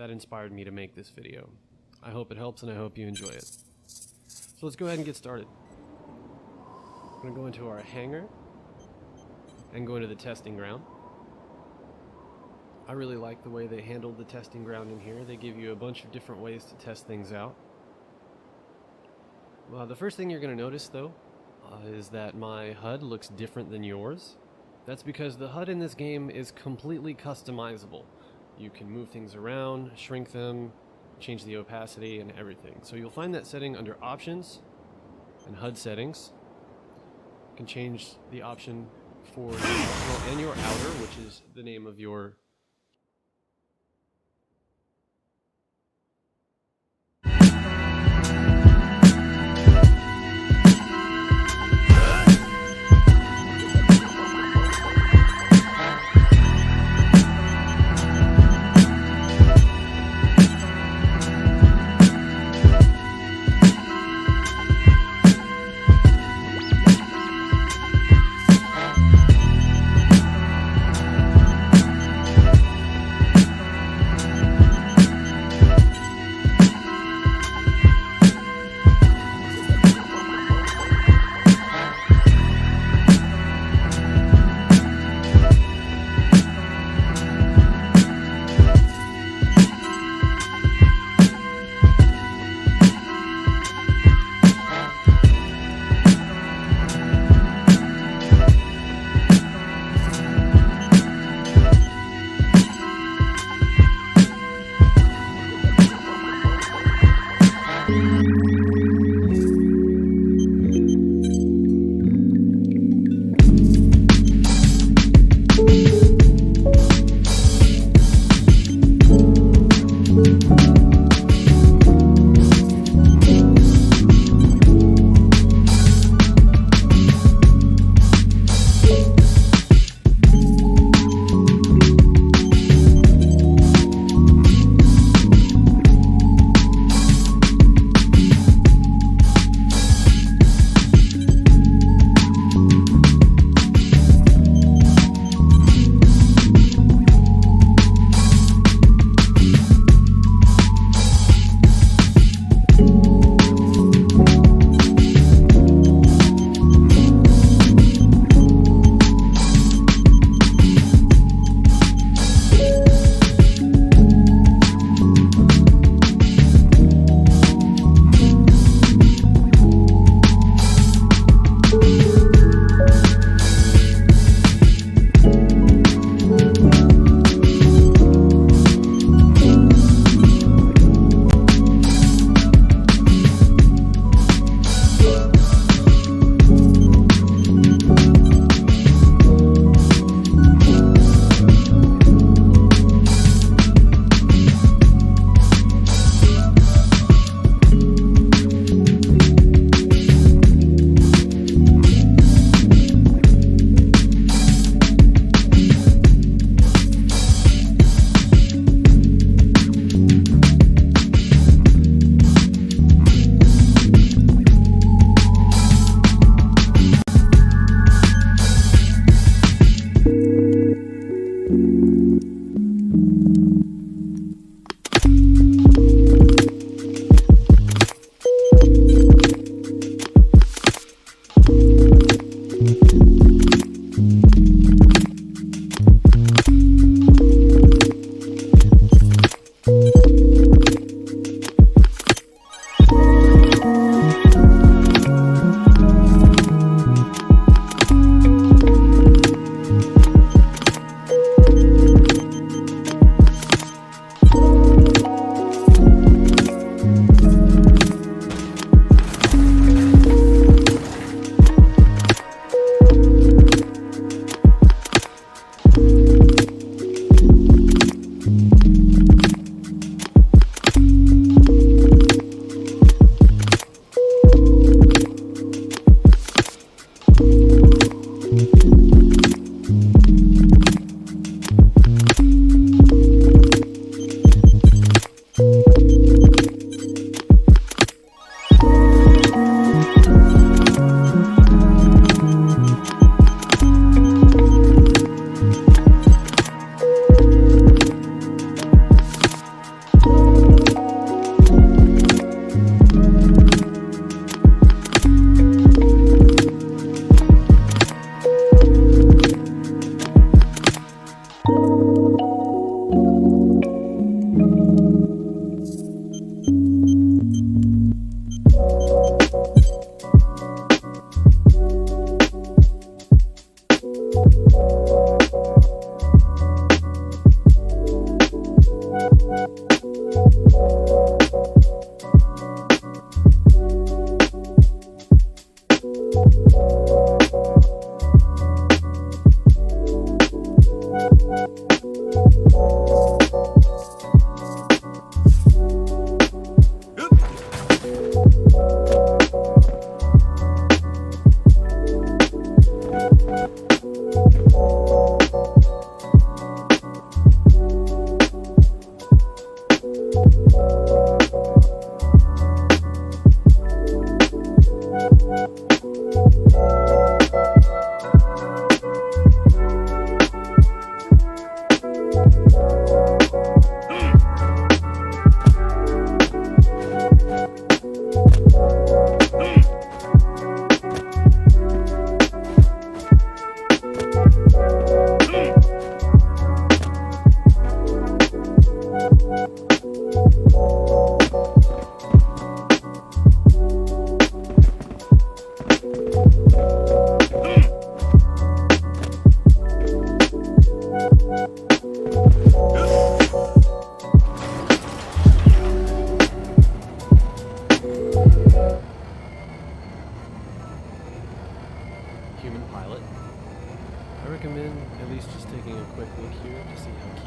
that inspired me to make this video. I hope it helps and I hope you enjoy it. So let's go ahead and get started. I'm going to go into our hangar and go into the testing ground. I really like the way they handled the testing ground in here. They give you a bunch of different ways to test things out. The first thing you're going to notice though is that my HUD looks different than yours. That's because the HUD in this game is completely customizable. You can move things around, shrink them, change the opacity and everything. So you'll find that setting under Options and HUD Settings. You can change the option for your internal and your outer, which is the name of your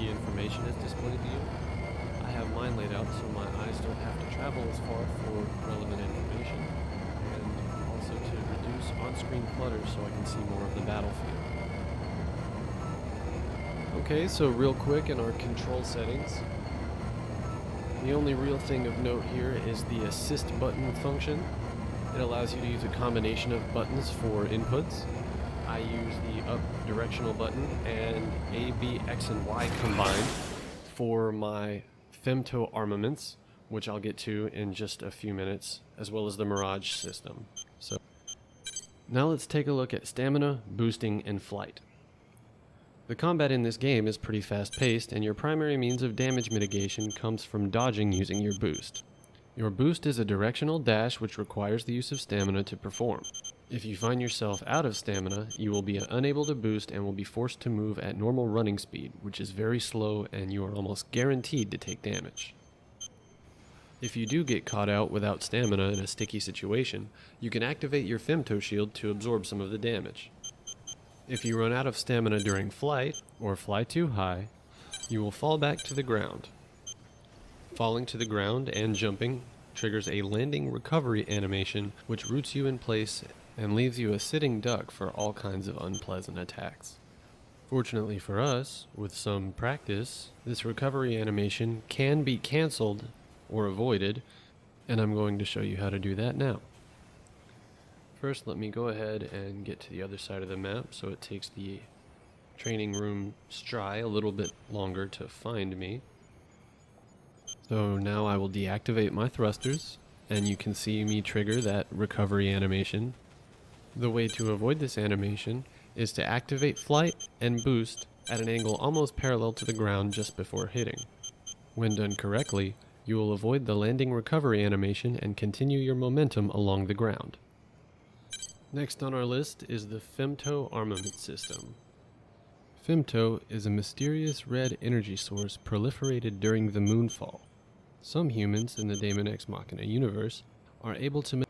key information is displayed to you. I have mine laid out so my eyes don't have to travel as far for relevant information, and also to reduce on-screen clutter so I can see more of the battlefield. Okay, so real quick in our control settings, the only real thing of note here is the assist button function. It allows you to use a combination of buttons for inputs. I use the up directional button and A, B, X, and Y combined for my femto armaments, which I'll get to in just a few minutes, as well as the Mirage system. So now let's take a look at stamina, boosting, and flight. The combat in this game is pretty fast-paced, and your primary means of damage mitigation comes from dodging using your boost. Your boost is a directional dash which requires the use of stamina to perform. If you find yourself out of stamina, you will be unable to boost and will be forced to move at normal running speed, which is very slow and you are almost guaranteed to take damage. If you do get caught out without stamina in a sticky situation, you can activate your femto shield to absorb some of the damage. If you run out of stamina during flight, or fly too high, you will fall back to the ground. Falling to the ground and jumping triggers a landing recovery animation which roots you in place and leaves you a sitting duck for all kinds of unpleasant attacks. Fortunately for us, with some practice, this recovery animation can be cancelled or avoided, and I'm going to show you how to do that now. First, let me go ahead and get to the other side of the map so it takes the training room stry a little bit longer to find me. So now I will deactivate my thrusters, and you can see me trigger that recovery animation. The way to avoid this animation is to activate flight and boost at an angle almost parallel to the ground just before hitting. When done correctly, you will avoid the landing recovery animation and continue your momentum along the ground. Next on our list is the femto armament system. Femto is a mysterious red energy source proliferated during the moonfall. Some humans in the Daemon X Machina universe are able to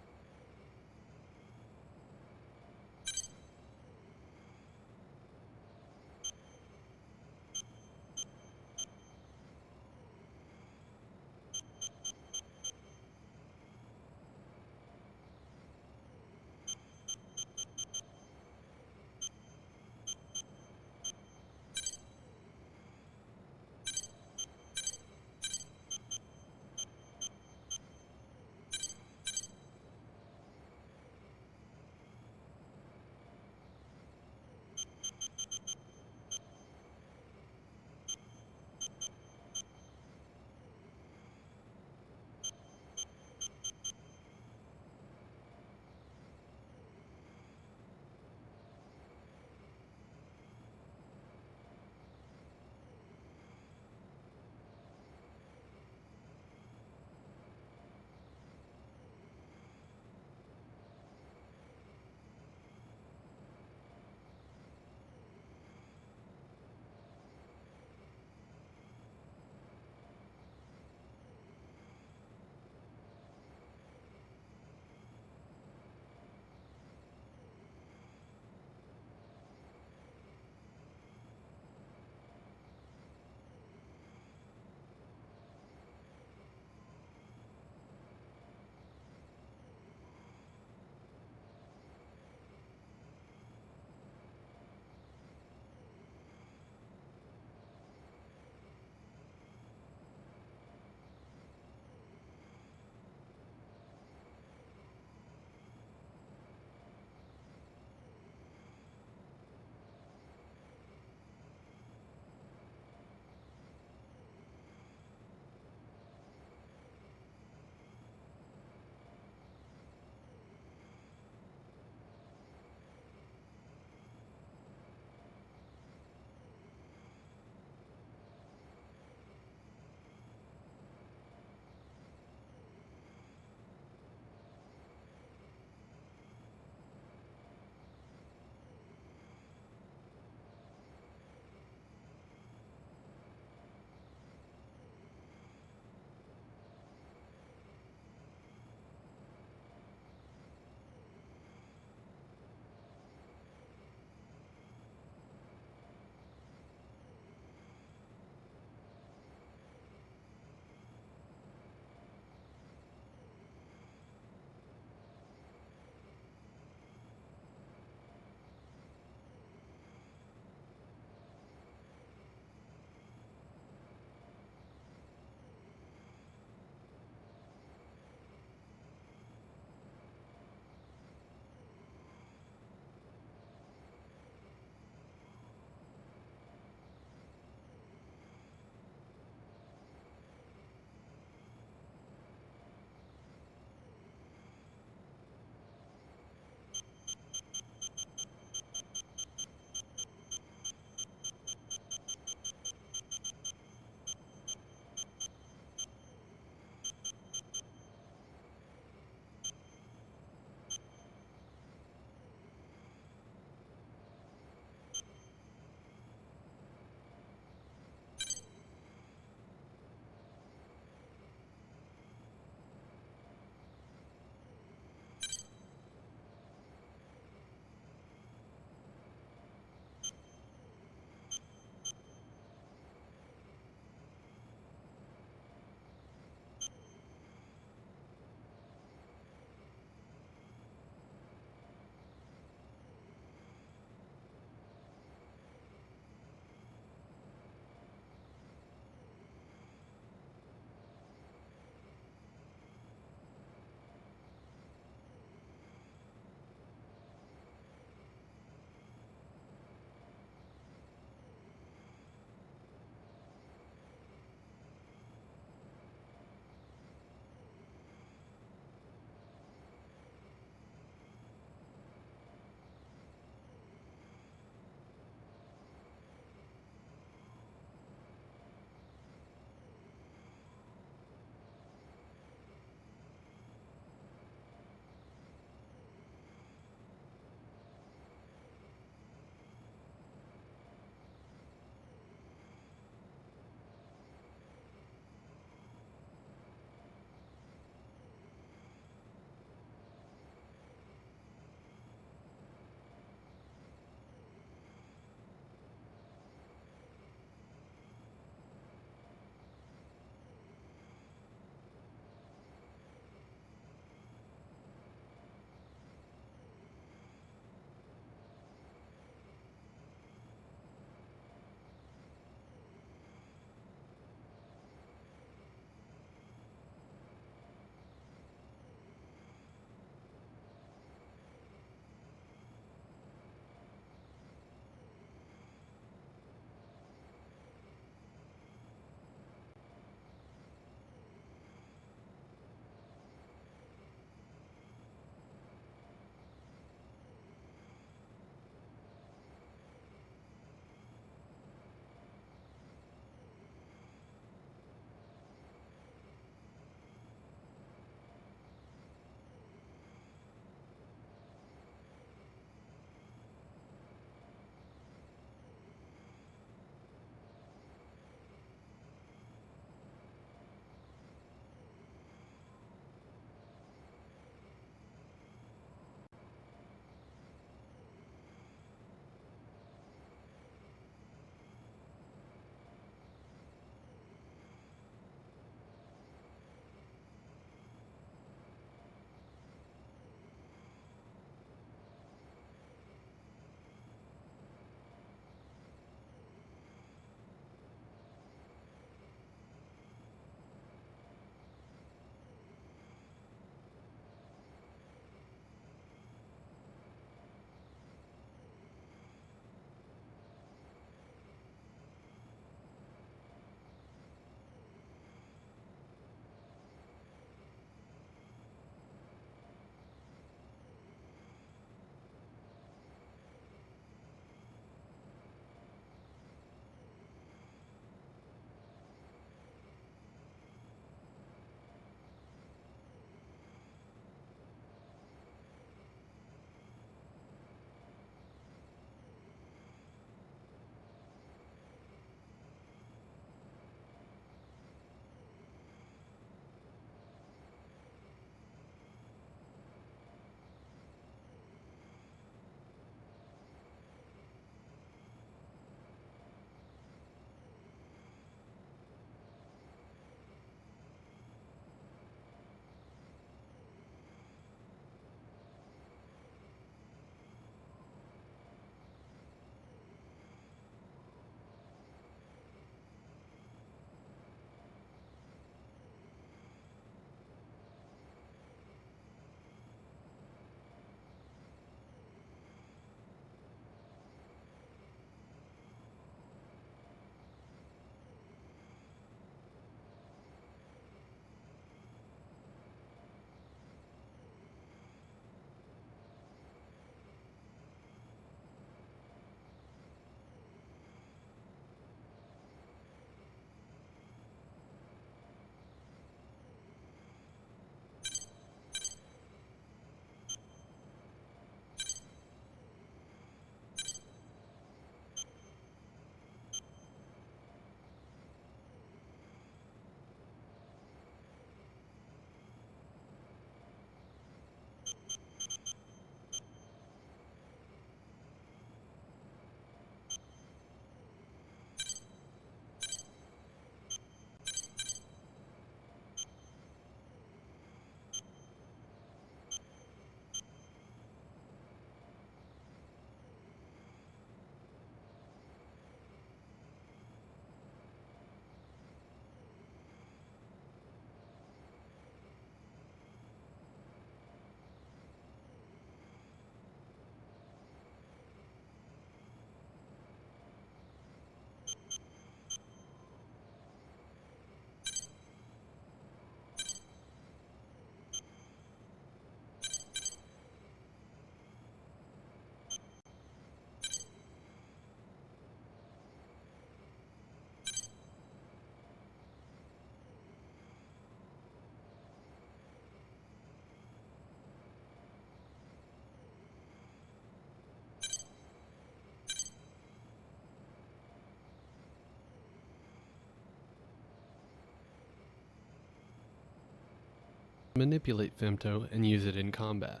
Manipulate Femto and use it in combat.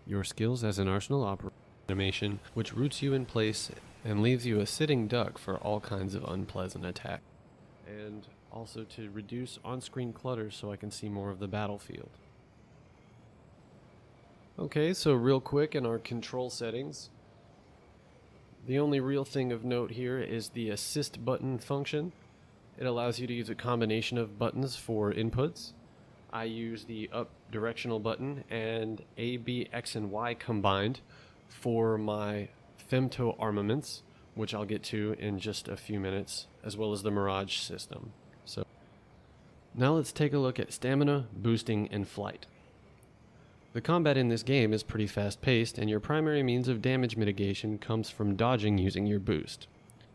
Your skills as an arsenal operator animation, which roots you in place and leaves you a sitting duck for all kinds of unpleasant attacks. And also to reduce on-screen clutter so I can see more of the battlefield. Okay, so real quick in our control settings, the only real thing of note here is the assist button function. It allows you to use a combination of buttons for inputs. I use the up directional button and A, B, X, and Y combined for my Femto armaments, which I'll get to in just a few minutes, as well as the Mirage system. So now let's take a look at stamina, boosting, and flight. The combat in this game is pretty fast-paced, and your primary means of damage mitigation comes from dodging using your boost.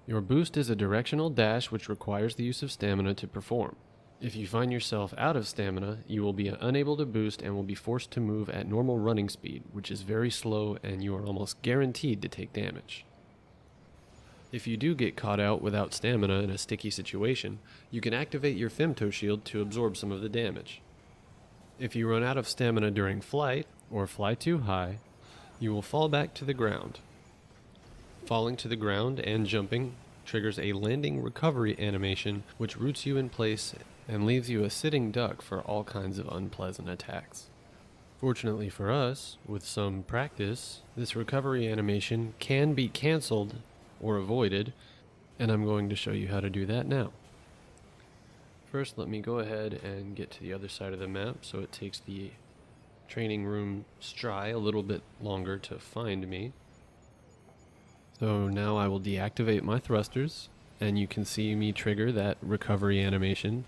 Your boost is a directional dash which requires the use of stamina to perform. If you find yourself out of stamina, you will be unable to boost and will be forced to move at normal running speed, which is very slow and you are almost guaranteed to take damage. If you do get caught out without stamina in a sticky situation, you can activate your Femto shield to absorb some of the damage. If you run out of stamina during flight, or fly too high, you will fall back to the ground. Falling to the ground and jumping triggers a landing recovery animation which roots you in place and leaves you a sitting duck for all kinds of unpleasant attacks. Fortunately for us, with some practice, this recovery animation can be cancelled or avoided, and I'm going to show you how to do that now. First, let me go ahead and get to the other side of the map so it takes the training room stry a little bit longer to find me. So now I will deactivate my thrusters, and you can see me trigger that recovery animation.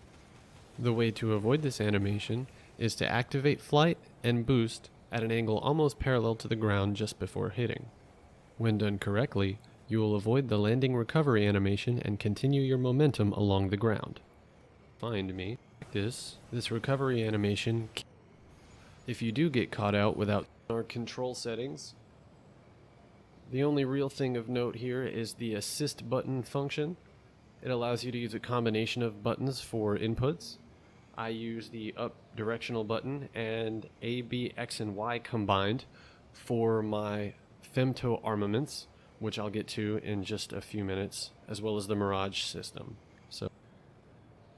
The way to avoid this animation is to activate flight and boost at an angle almost parallel to the ground just before hitting. When done correctly, you will avoid the landing recovery animation and continue your momentum along the ground. Find me. This recovery animation, if you do get caught out without our control settings, the only real thing of note here is the assist button function. It allows you to use a combination of buttons for inputs. I use the up directional button and A, B, X, and Y combined for my Femto armaments, which I'll get to in just a few minutes, as well as the Mirage system. So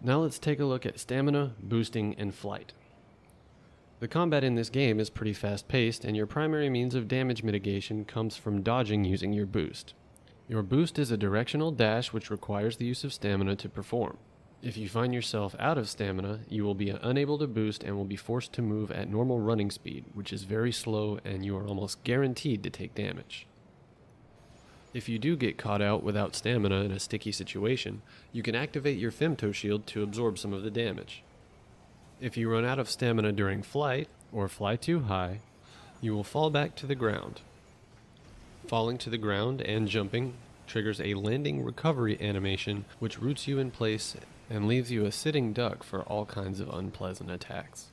now let's take a look at stamina, boosting, and flight. The combat in this game is pretty fast-paced, and your primary means of damage mitigation comes from dodging using your boost. Your boost is a directional dash which requires the use of stamina to perform. If you find yourself out of stamina, you will be unable to boost and will be forced to move at normal running speed, which is very slow and you are almost guaranteed to take damage. If you do get caught out without stamina in a sticky situation, you can activate your Femto shield to absorb some of the damage. If you run out of stamina during flight, or fly too high, you will fall back to the ground. Falling to the ground and jumping triggers a landing recovery animation which roots you in place and leaves you a sitting duck for all kinds of unpleasant attacks.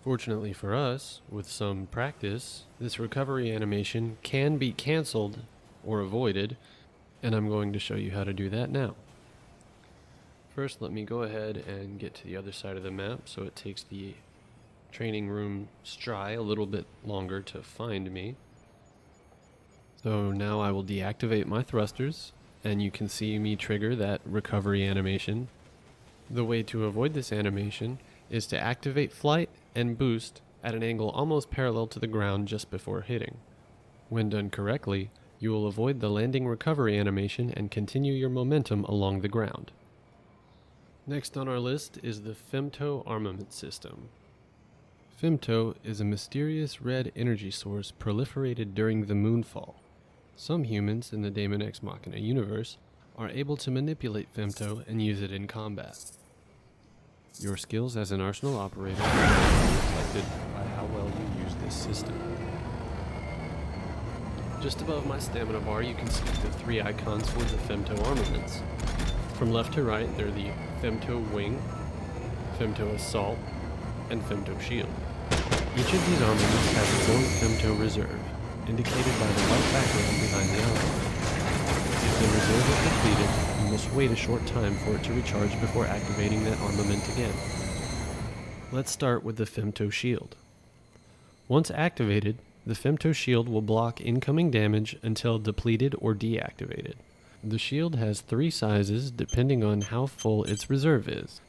Fortunately for us, with some practice, this recovery animation can be cancelled or avoided, and I'm going to show you how to do that now. First, let me go ahead and get to the other side of the map so it takes the training room stry a little bit longer to find me. So now I will deactivate my thrusters, and you can see me trigger that recovery animation. The way to avoid this animation is to activate flight and boost at an angle almost parallel to the ground just before hitting. When done correctly, you will avoid the landing recovery animation and continue your momentum along the ground. Next on our list is the Femto armament system. Femto is a mysterious red energy source proliferated during the moonfall. Some humans in the Daemon Ex Machina universe are able to manipulate Femto and use it in combat. Your skills as an arsenal operator are reflected by how well you use this system. Just above my stamina bar you can see the three icons for the Femto armaments. From left to right they're the Femto Wing, Femto Assault, and Femto Shield. Each of these armaments has its own Femto Reserve, indicated by the white background behind the outline. If the reserve is depleted, you must wait a short time for it to recharge before activating that armament again. Let's start with the Femto Shield. Once activated, the Femto Shield will block incoming damage until depleted or deactivated. The shield has 3 sizes depending on how full its reserve is.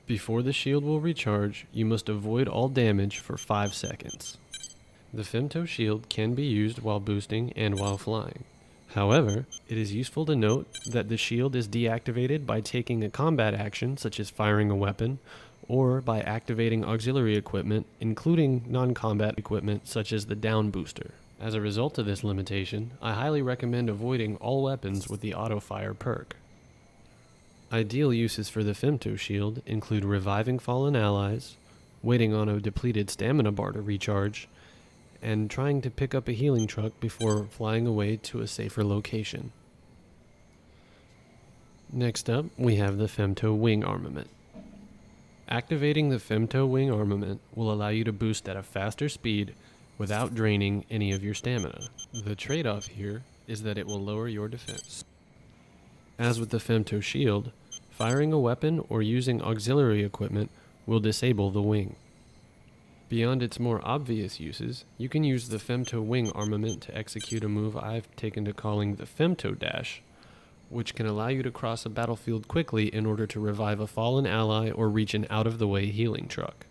Before the shield will recharge, you must avoid all damage for 5 seconds. The Femto Shield can be used while boosting and while flying. However, it is useful to note that the shield is deactivated by taking a combat action such as firing a weapon, or by activating auxiliary equipment, including non-combat equipment such as the down booster. As a result of this limitation, I highly recommend avoiding all weapons with the auto-fire perk. Ideal uses for the Femto Shield include reviving fallen allies, waiting on a depleted stamina bar to recharge, and trying to pick up a healing truck before flying away to a safer location. Next up, we have the Femto Wing Armament. Activating the Femto Wing Armament will allow you to boost at a faster speed without draining any of your stamina. The trade-off here is that it will lower your defense. As with the Femto Shield, firing a weapon or using auxiliary equipment will disable the wing. Beyond its more obvious uses, you can use the Femto Wing Armament to execute a move I've taken to calling the Femto Dash, which can allow you to cross a battlefield quickly in order to revive a fallen ally or reach an out-of-the-way healing truck.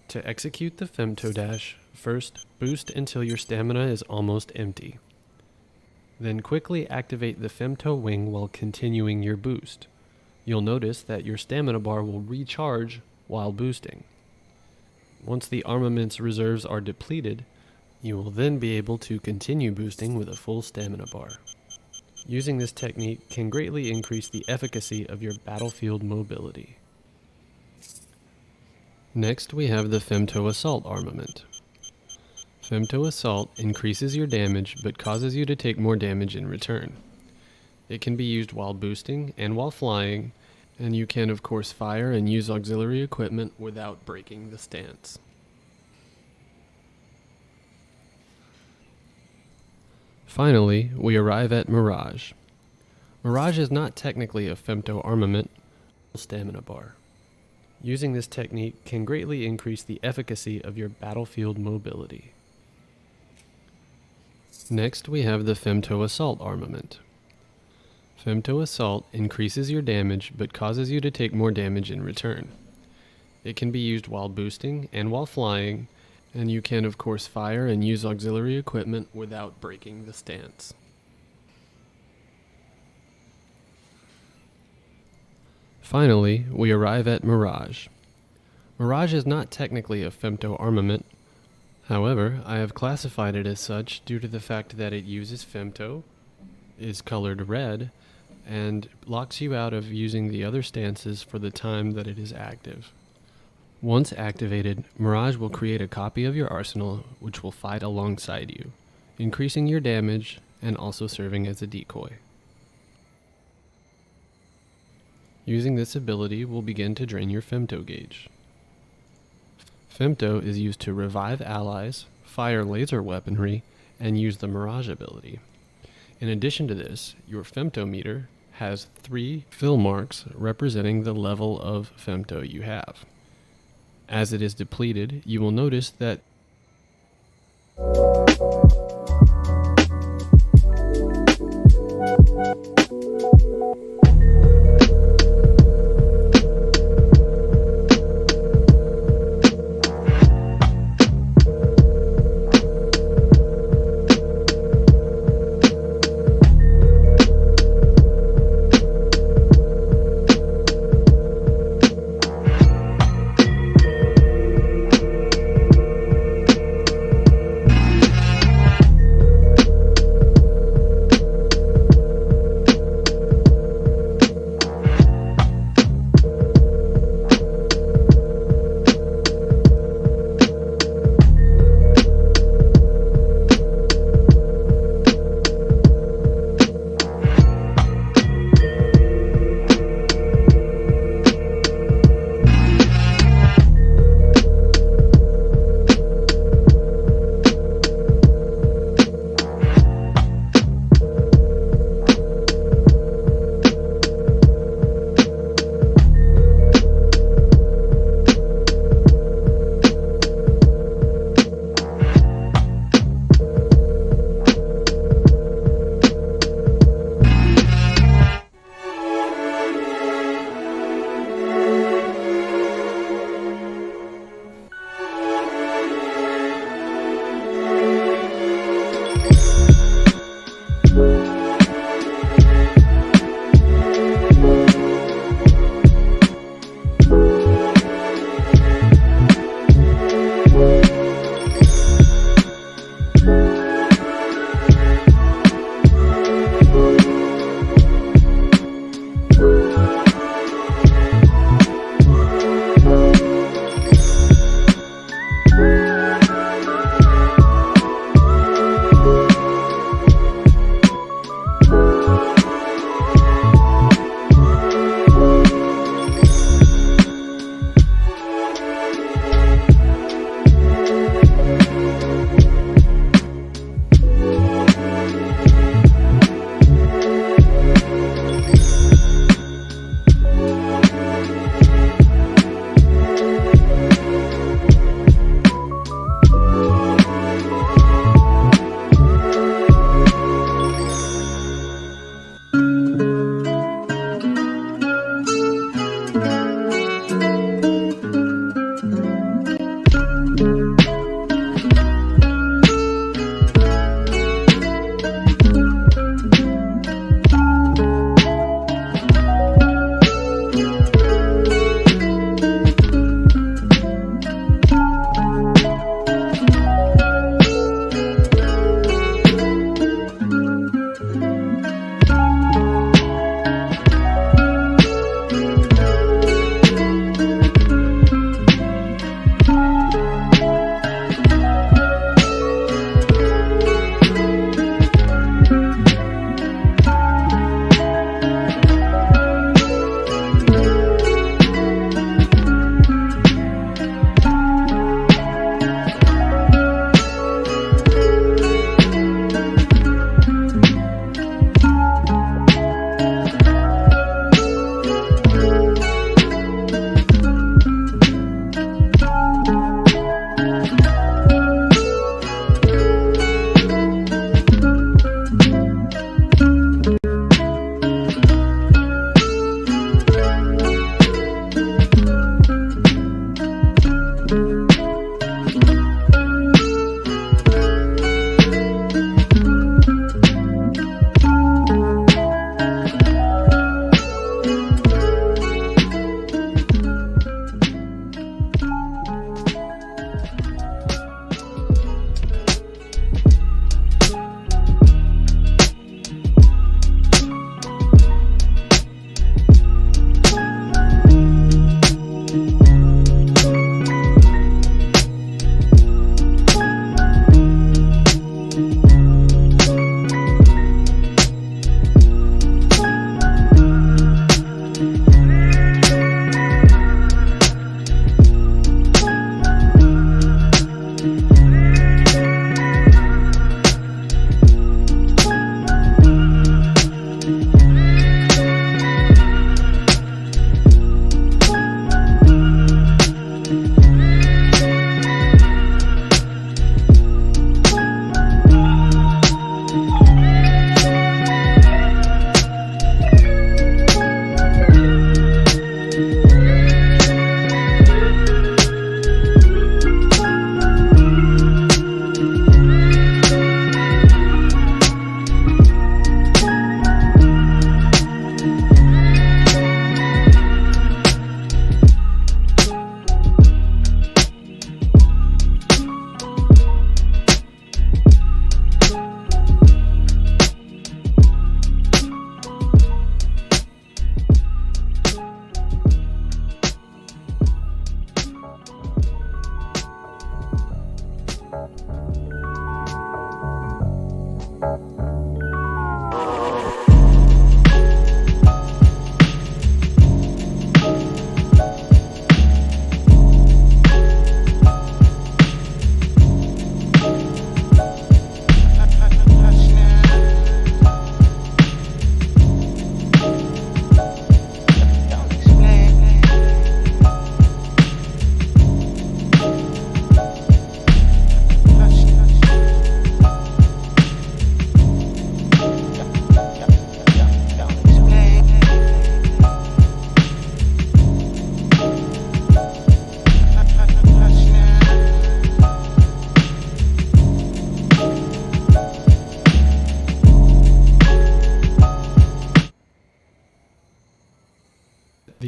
To execute the Femto Dash, first boost until your stamina is almost empty. Then quickly activate the Femto Wing while continuing your boost. You'll notice that your stamina bar will recharge while boosting. Once the armament's reserves are depleted, you will then be able to continue boosting with a full stamina bar. Using this technique can greatly increase the efficacy of your battlefield mobility. Next, we have the Femto Assault Armament. Femto Assault increases your damage but causes you to take more damage in return. It can be used while boosting and while flying, and you can of course fire and use auxiliary equipment without breaking the stance. Finally, we arrive at Mirage. Mirage is not technically a Femto armament, stamina bar. Using this technique can greatly increase the efficacy of your battlefield mobility. Next, we have the Femto Assault Armament. Femto Assault increases your damage but causes you to take more damage in return. It can be used while boosting and while flying, and you can of course fire and use auxiliary equipment without breaking the stance. Finally, we arrive at Mirage. Mirage is not technically a Femto armament. However, I have classified it as such due to the fact that it uses Femto, is colored red, and locks you out of using the other stances for the time that it is active. Once activated, Mirage will create a copy of your arsenal which will fight alongside you, increasing your damage and also serving as a decoy. Using this ability will begin to drain your Femto gauge. Femto is used to revive allies, fire laser weaponry, and use the Mirage ability. In addition to this, your Femto meter has 3 fill marks representing the level of Femto you have. As it is depleted, you will notice that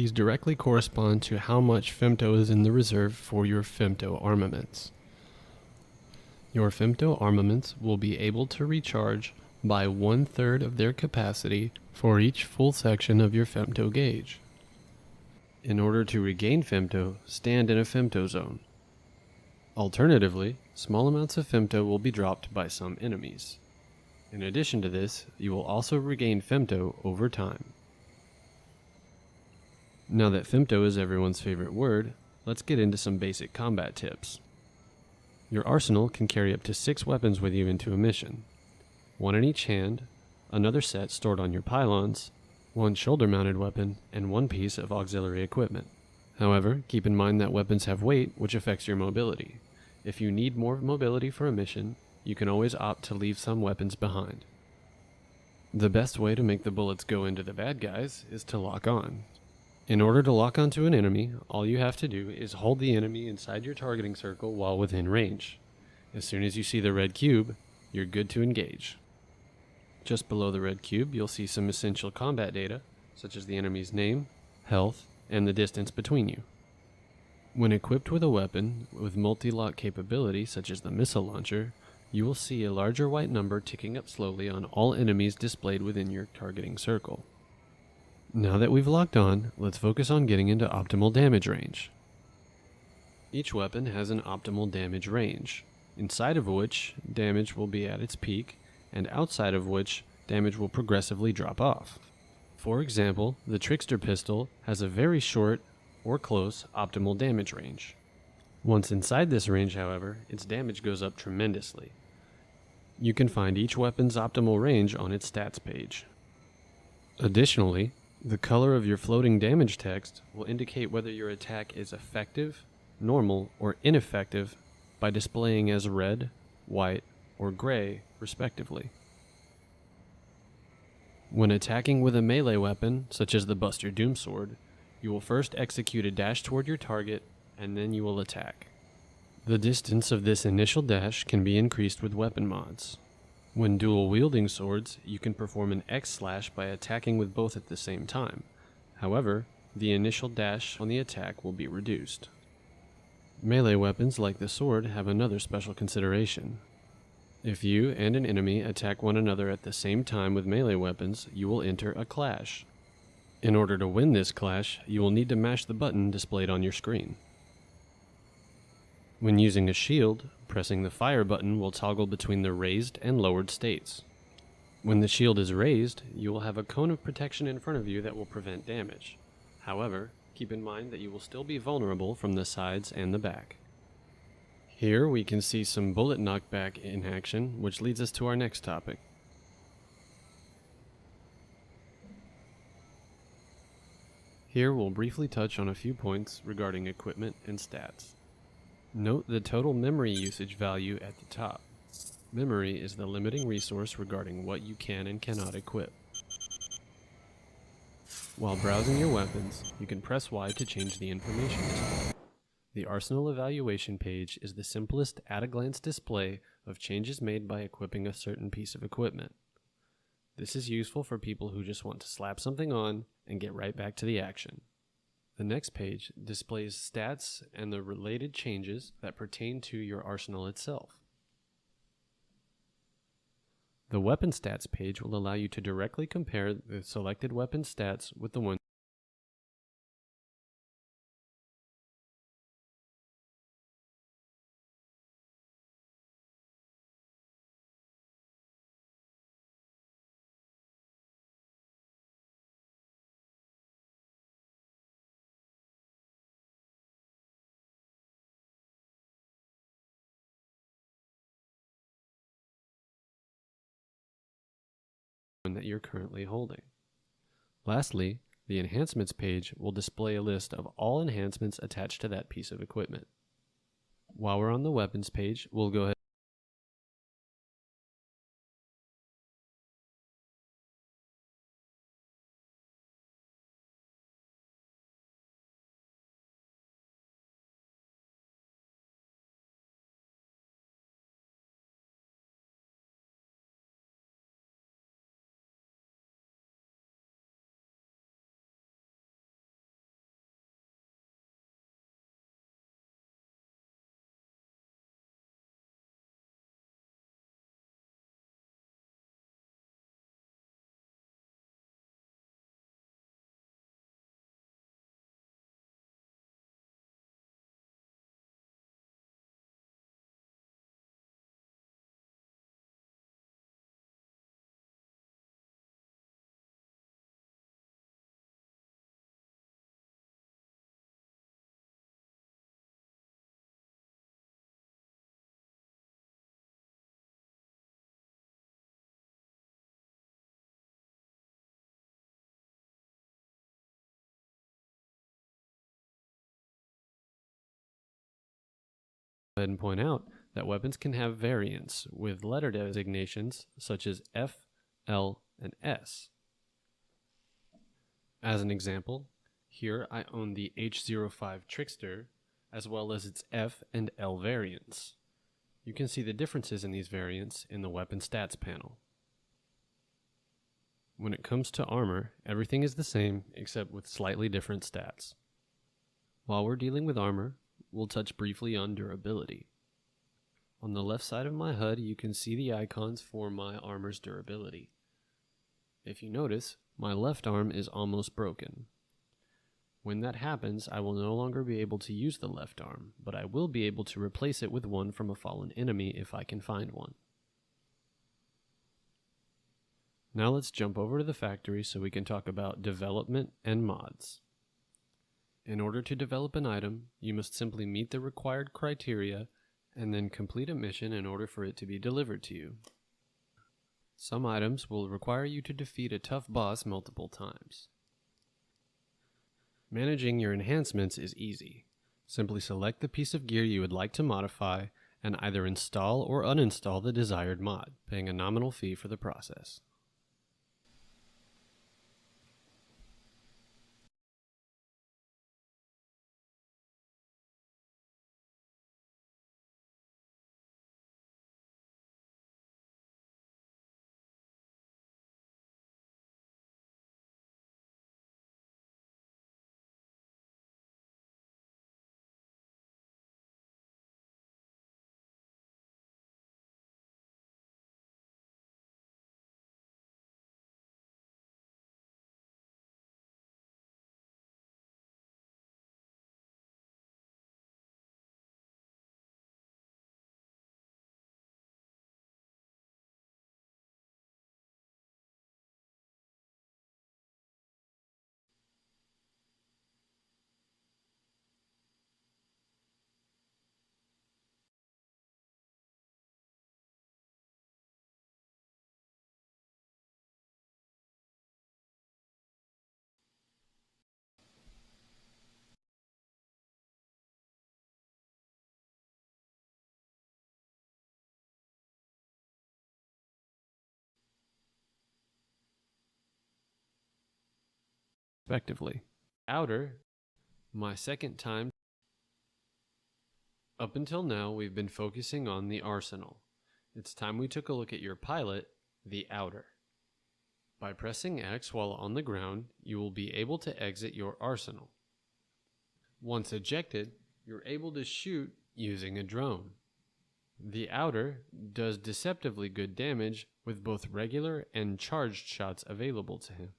these directly correspond to how much femto is in the reserve for your femto armaments. Your femto armaments will be able to recharge by 1/3 of their capacity for each full section of your femto gauge. In order to regain femto, stand in a femto zone. Alternatively, small amounts of femto will be dropped by some enemies. In addition to this, you will also regain femto over time. Now that femto is everyone's favorite word, let's get into some basic combat tips. Your arsenal can carry up to 6 weapons with you into a mission. 1 in each hand, another set stored on your pylons, 1 shoulder-mounted weapon, and 1 piece of auxiliary equipment. However, keep in mind that weapons have weight, which affects your mobility. If you need more mobility for a mission, you can always opt to leave some weapons behind. The best way to make the bullets go into the bad guys is to lock on. In order to lock onto an enemy, all you have to do is hold the enemy inside your targeting circle while within range. As soon as you see the red cube, you're good to engage. Just below the red cube, you'll see some essential combat data, such as the enemy's name, health, and the distance between you. When equipped with a weapon with multi-lock capability, such as the missile launcher, you will see a larger white number ticking up slowly on all enemies displayed within your targeting circle. Now that we've locked on, let's focus on getting into optimal damage range. Each weapon has an optimal damage range, inside of which damage will be at its peak, and outside of which damage will progressively drop off. For example, the Trickster pistol has a very short or close optimal damage range. Once inside this range, however, its damage goes up tremendously. You can find each weapon's optimal range on its stats page. Additionally, the color of your floating damage text will indicate whether your attack is effective, normal, or ineffective by displaying as red, white, or gray, respectively. When attacking with a melee weapon, such as the Buster Doom Sword, you will first execute a dash toward your target, and then you will attack. The distance of this initial dash can be increased with weapon mods. When dual-wielding swords, you can perform an X-slash by attacking with both at the same time. However, the initial dash on the attack will be reduced. Melee weapons like the sword have another special consideration. If you and an enemy attack one another at the same time with melee weapons, you will enter a clash. In order to win this clash, you will need to mash the button displayed on your screen. When using a shield, pressing the fire button will toggle between the raised and lowered states. When the shield is raised, you will have a cone of protection in front of you that will prevent damage. However, keep in mind that you will still be vulnerable from the sides and the back. Here we can see some bullet knockback in action, which leads us to our next topic. Here we'll briefly touch on a few points regarding equipment and stats. Note the total memory usage value at the top. Memory is the limiting resource regarding what you can and cannot equip. While browsing your weapons, you can press Y to change the information display. The Arsenal Evaluation page is the simplest at-a-glance display of changes made by equipping a certain piece of equipment. This is useful for people who just want to slap something on and get right back to the action. The next page displays stats and the related changes that pertain to your arsenal itself. The weapon stats page will allow you to directly compare the selected weapon stats with the ones that you're currently holding. Lastly, the enhancements page will display a list of all enhancements attached to that piece of equipment. While we're on the weapons page, we'll go ahead ahead and point out that weapons can have variants with letter designations such as F, L, and S. As an example, here I own the H05 Trickster as well as its F and L variants. You can see the differences in these variants in the weapon stats panel. When it comes to armor, everything is the same except with slightly different stats. While we're dealing with armor, we'll touch briefly on durability. On the left side of my HUD, you can see the icons for my armor's durability. If you notice, my left arm is almost broken. When that happens, I will no longer be able to use the left arm, but I will be able to replace it with one from a fallen enemy if I can find one. Now let's jump over to the factory so we can talk about development and mods. In order to develop an item, you must simply meet the required criteria and then complete a mission in order for it to be delivered to you. Some items will require you to defeat a tough boss multiple times. Managing your enhancements is easy. Simply select the piece of gear you would like to modify and either install or uninstall the desired mod, paying a nominal fee for the process. Respectively. Outer, my second time. Up until now, we've been focusing on the arsenal. It's time we took a look at your pilot, the outer. By pressing X while on the ground, you will be able to exit your arsenal. Once ejected, you're able to shoot using a drone. The outer does deceptively good damage with both regular and charged shots available to him.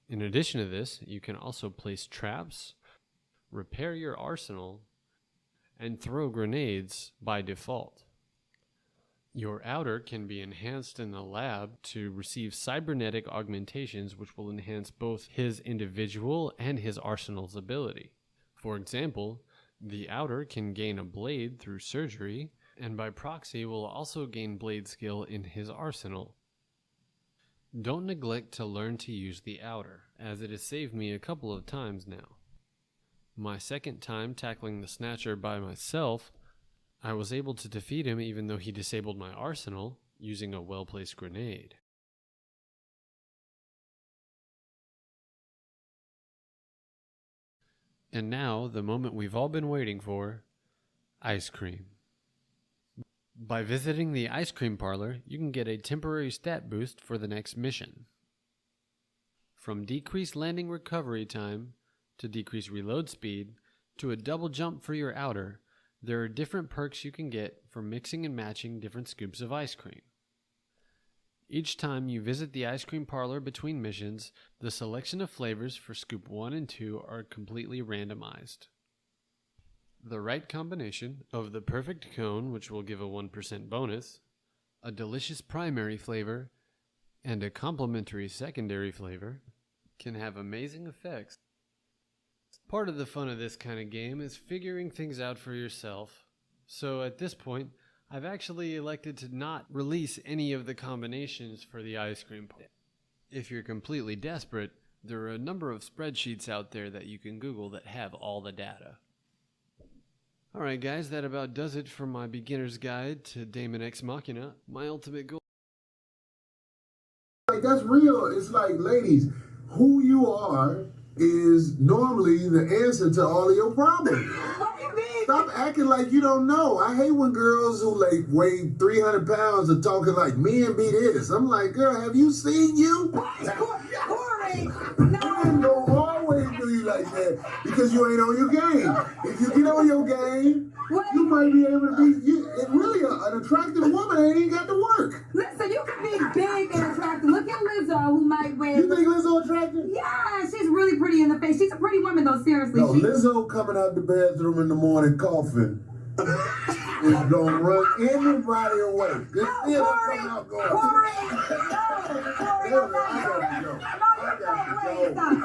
In addition to this, you can also place traps, repair your arsenal, and throw grenades by default. Your outer can be enhanced in the lab to receive cybernetic augmentations which will enhance both his individual and his arsenal's ability. For example, the outer can gain a blade through surgery, and by proxy will also gain blade skill in his arsenal. Don't neglect to learn to use the outer, as it has saved me a couple of times now. My second time tackling the Snatcher by myself, I was able to defeat him even though he disabled my arsenal using a well-placed grenade. And now, the moment we've all been waiting for, ice cream. By visiting the ice cream parlor, you can get a temporary stat boost for the next mission. From decreased landing recovery time, to decreased reload speed, to a double jump for your outer, there are different perks you can get for mixing and matching different scoops of ice cream. Each time you visit the ice cream parlor between missions, the selection of flavors for scoop 1 and 2 are completely randomized. The right combination of the perfect cone, which will give a 1% bonus, a delicious primary flavor, and a complementary secondary flavor can have amazing effects. Part of the fun of this kind of game is figuring things out for yourself. So at this point, I've actually elected to not release any of the combinations for the ice cream. If you're completely desperate, there are a number of spreadsheets out there that you can Google that have all the data. Alright guys, that about does it for my beginner's guide to Damon X Machina. My ultimate goal. Like, that's real. It's like, ladies, who you are is normally the answer to all of your problems. What do you mean? Stop acting like you don't know. I hate when girls who like weigh 300 pounds are talking like men be this. I'm like, girl, have you seen you? Corey, Women don't always do you like that because you ain't on your game. If you get on your game, you might be able to be. Really, an attractive woman ain't even got to work. listen, you can be big and attractive. Look at Lizzo, who might weigh. You think Lizzo attractive? Yeah, she's really pretty in the face. She's a pretty woman, though, seriously. No, Lizzo coming out the bathroom in the morning coughing is gonna run anybody away. This still Corey, coming out going. Corey,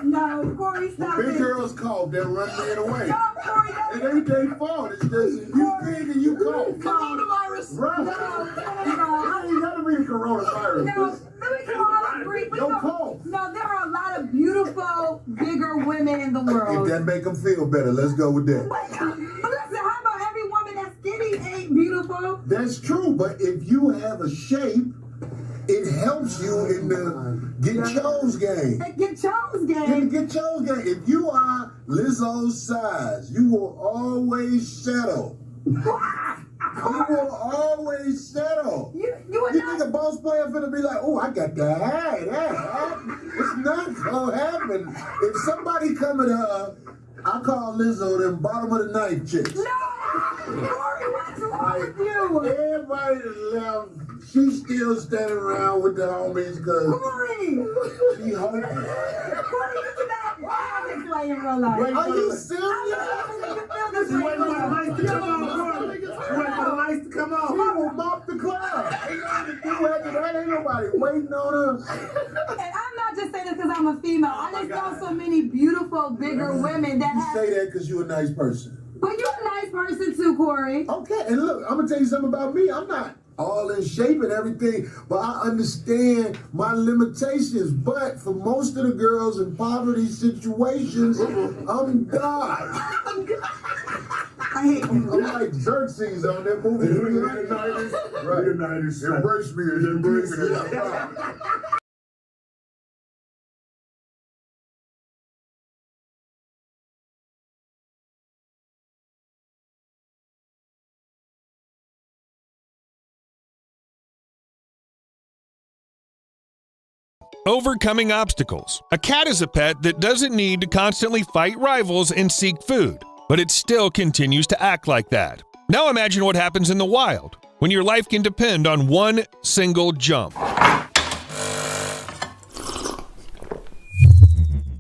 no, Corey, stop Big it. girls cough, they run men away. No, Corey, It ain't their fault. It's just you big and you cough. coronavirus. Right. No, It ain't gotta be the coronavirus. no, let me come on, brief. Don't cough. No, there are a lot of beautiful, bigger women in the If world. that make them feel better, let's go with that. But listen, how about every woman that's skinny ain't beautiful? That's true, but if you have a shape, it helps you in the get chose game. Hey, get Jones game. Get chose game. If you are Lizzo's size, you will always settle. You will always settle. You are You not. think a boss player finna be like, oh, I got the hat. It's not gonna happen. If somebody come at her, I call Lizzo them bottom of the knife chicks. No! Corey, what's wrong with you? Everybody that left, she's still standing around with the homies because Corey! she hoping. Corey, you cannot wow this way in real life. Are you serious? You feel this way in real life. She will mop the club. That ain't nobody waiting on her. And I'm not just saying this because I'm a female. I just know so many beautiful, bigger women that You have. say that because you're a nice person. But you're a nice person too, Corey. Okay, and look, I'm gonna tell you something about me. I'm not all in shape and everything, but I understand my limitations. But for most of the girls in poverty situations, I'm God. I hate you. I'm like Xerxes on that movie. Leonidas. Right. Leonidas. Embrace me and embrace me. Overcoming obstacles. A cat is a pet that doesn't need to constantly fight rivals and seek food, but it still continues to act like that. Now imagine what happens in the wild, when your life can depend on one single jump.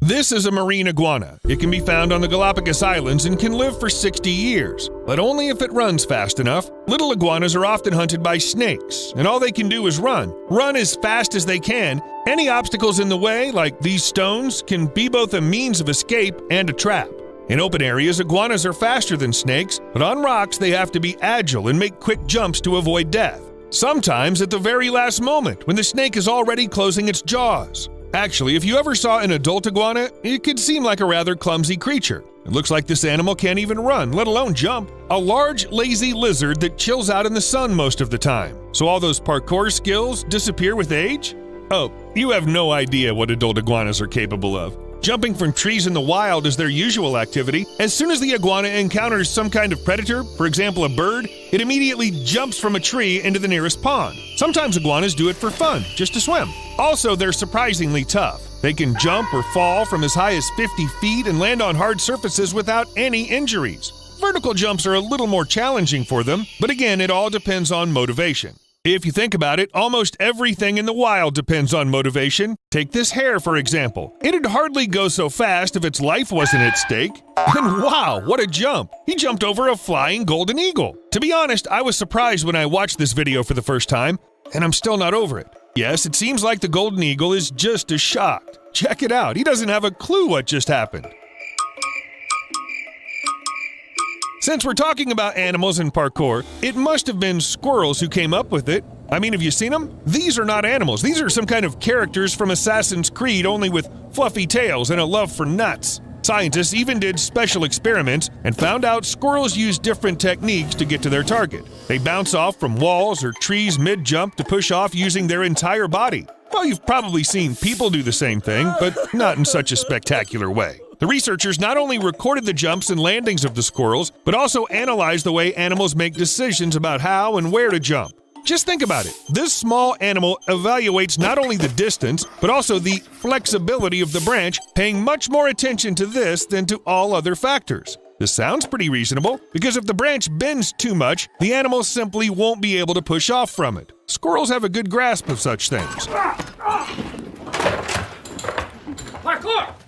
This is a marine iguana. It can be found on the Galapagos Islands and can live for 60 years, but only if it runs fast enough. Little iguanas are often hunted by snakes, and all they can do is run. Run as fast as they can. Any obstacles in the way, like these stones, can be both a means of escape and a trap. In open areas, iguanas are faster than snakes, but on rocks they have to be agile and make quick jumps to avoid death. Sometimes at the very last moment, when the snake is already closing its jaws. Actually, if you ever saw an adult iguana, it could seem like a rather clumsy creature. It looks like this animal can't even run, let alone jump. A large, lazy lizard that chills out in the sun most of the time. So all those parkour skills disappear with age? Oh, you have no idea what adult iguanas are capable of. Jumping from trees in the wild is their usual activity. As soon as the iguana encounters some kind of predator, for example a bird, it immediately jumps from a tree into the nearest pond. Sometimes iguanas do it for fun, just to swim. Also, they're surprisingly tough. They can jump or fall from as high as 50 feet and land on hard surfaces without any injuries. Vertical jumps are a little more challenging for them, but again, it all depends on motivation. If you think about it, almost everything in the wild depends on motivation. Take this hare, for example. It'd hardly go so fast if its life wasn't at stake. And wow, what a jump! He jumped over a flying golden eagle. To be honest, I was surprised when I watched this video for the first time, and I'm still not over it. Yes, it seems like the golden eagle is just as shocked. Check it out, he doesn't have a clue what just happened. Since we're talking about animals and parkour, it must have been squirrels who came up with it. I mean, have you seen them? These are not animals. These are some kind of characters from Assassin's Creed, only with fluffy tails and a love for nuts. Scientists even did special experiments and found out squirrels use different techniques to get to their target. They bounce off from walls or trees mid-jump to push off using their entire body. Well, you've probably seen people do the same thing, but not in such a spectacular way. The researchers not only recorded the jumps and landings of the squirrels, but also analyzed the way animals make decisions about how and where to jump. Just think about it. This small animal evaluates not only the distance, but also the flexibility of the branch, paying much more attention to this than to all other factors. This sounds pretty reasonable, because if the branch bends too much, the animal simply won't be able to push off from it. Squirrels have a good grasp of such things.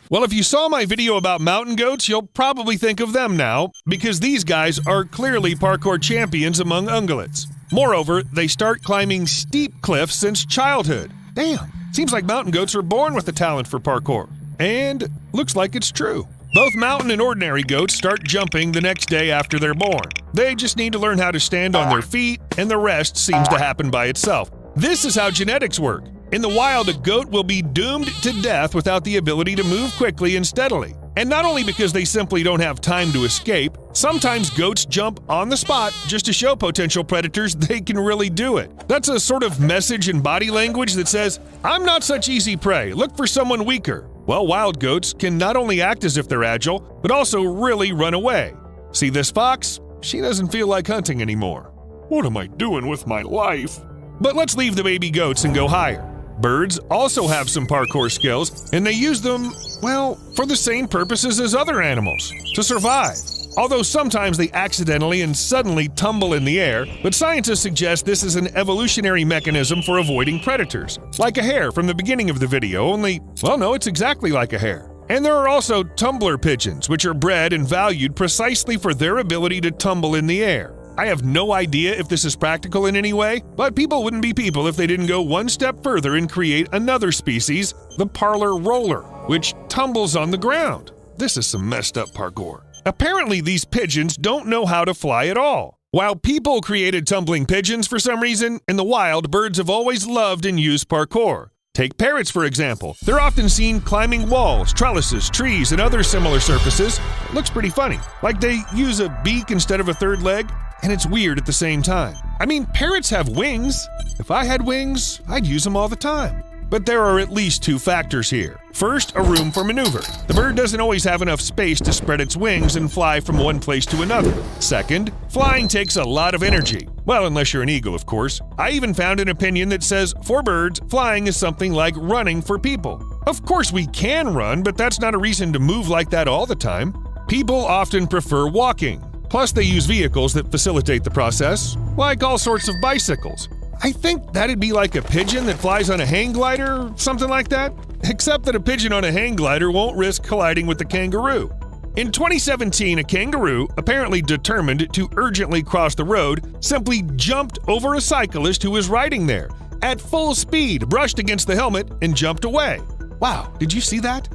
Well, if you saw my video about mountain goats, you'll probably think of them now, because these guys are clearly parkour champions among ungulates. Moreover, they start climbing steep cliffs since childhood. Damn, seems like mountain goats are born with the talent for parkour. And looks like it's true. Both mountain and ordinary goats start jumping the next day after they're born. They just need to learn how to stand on their feet, and the rest seems to happen by itself. This is how genetics work. In the wild, a goat will be doomed to death without the ability to move quickly and steadily. And not only because they simply don't have time to escape, sometimes goats jump on the spot just to show potential predators they can really do it. That's a sort of message in body language that says, "I'm not such easy prey, look for someone weaker." Well, wild goats can not only act as if they're agile, but also really run away. See this fox? She doesn't feel like hunting anymore. What am I doing with my life? But let's leave the baby goats and go higher. Birds also have some parkour skills, and they use them, well, for the same purposes as other animals, to survive. Although sometimes they accidentally and suddenly tumble in the air, but scientists suggest this is an evolutionary mechanism for avoiding predators. Like a hare from the beginning of the video, only, well, no, it's exactly like a hare. And there are also tumbler pigeons, which are bred and valued precisely for their ability to tumble in the air. I have no idea if this is practical in any way, but people wouldn't be people if they didn't go one step further and create another species, the parlor roller, which tumbles on the ground. This is some messed up parkour. Apparently, these pigeons don't know how to fly at all. While people created tumbling pigeons for some reason, in the wild, birds have always loved and used parkour. Take parrots, for example. They're often seen climbing walls, trellises, trees, and other similar surfaces. It looks pretty funny, like they use a beak instead of a third leg, and it's weird at the same time. I mean, parrots have wings. If I had wings, I'd use them all the time. But there are at least two factors here. First, a room for maneuver. The bird doesn't always have enough space to spread its wings and fly from one place to another. Second, flying takes a lot of energy. Well, unless you're an eagle, of course. I even found an opinion that says, for birds, flying is something like running for people. Of course we can run, but that's not a reason to move like that all the time. People often prefer walking. Plus, they use vehicles that facilitate the process, like all sorts of bicycles. I think that'd be like a pigeon that flies on a hang glider or something like that, except that a pigeon on a hang glider won't risk colliding with a kangaroo. In 2017, a kangaroo, apparently determined to urgently cross the road, simply jumped over a cyclist who was riding there. At full speed, brushed against the helmet, and jumped away. Wow, did you see that?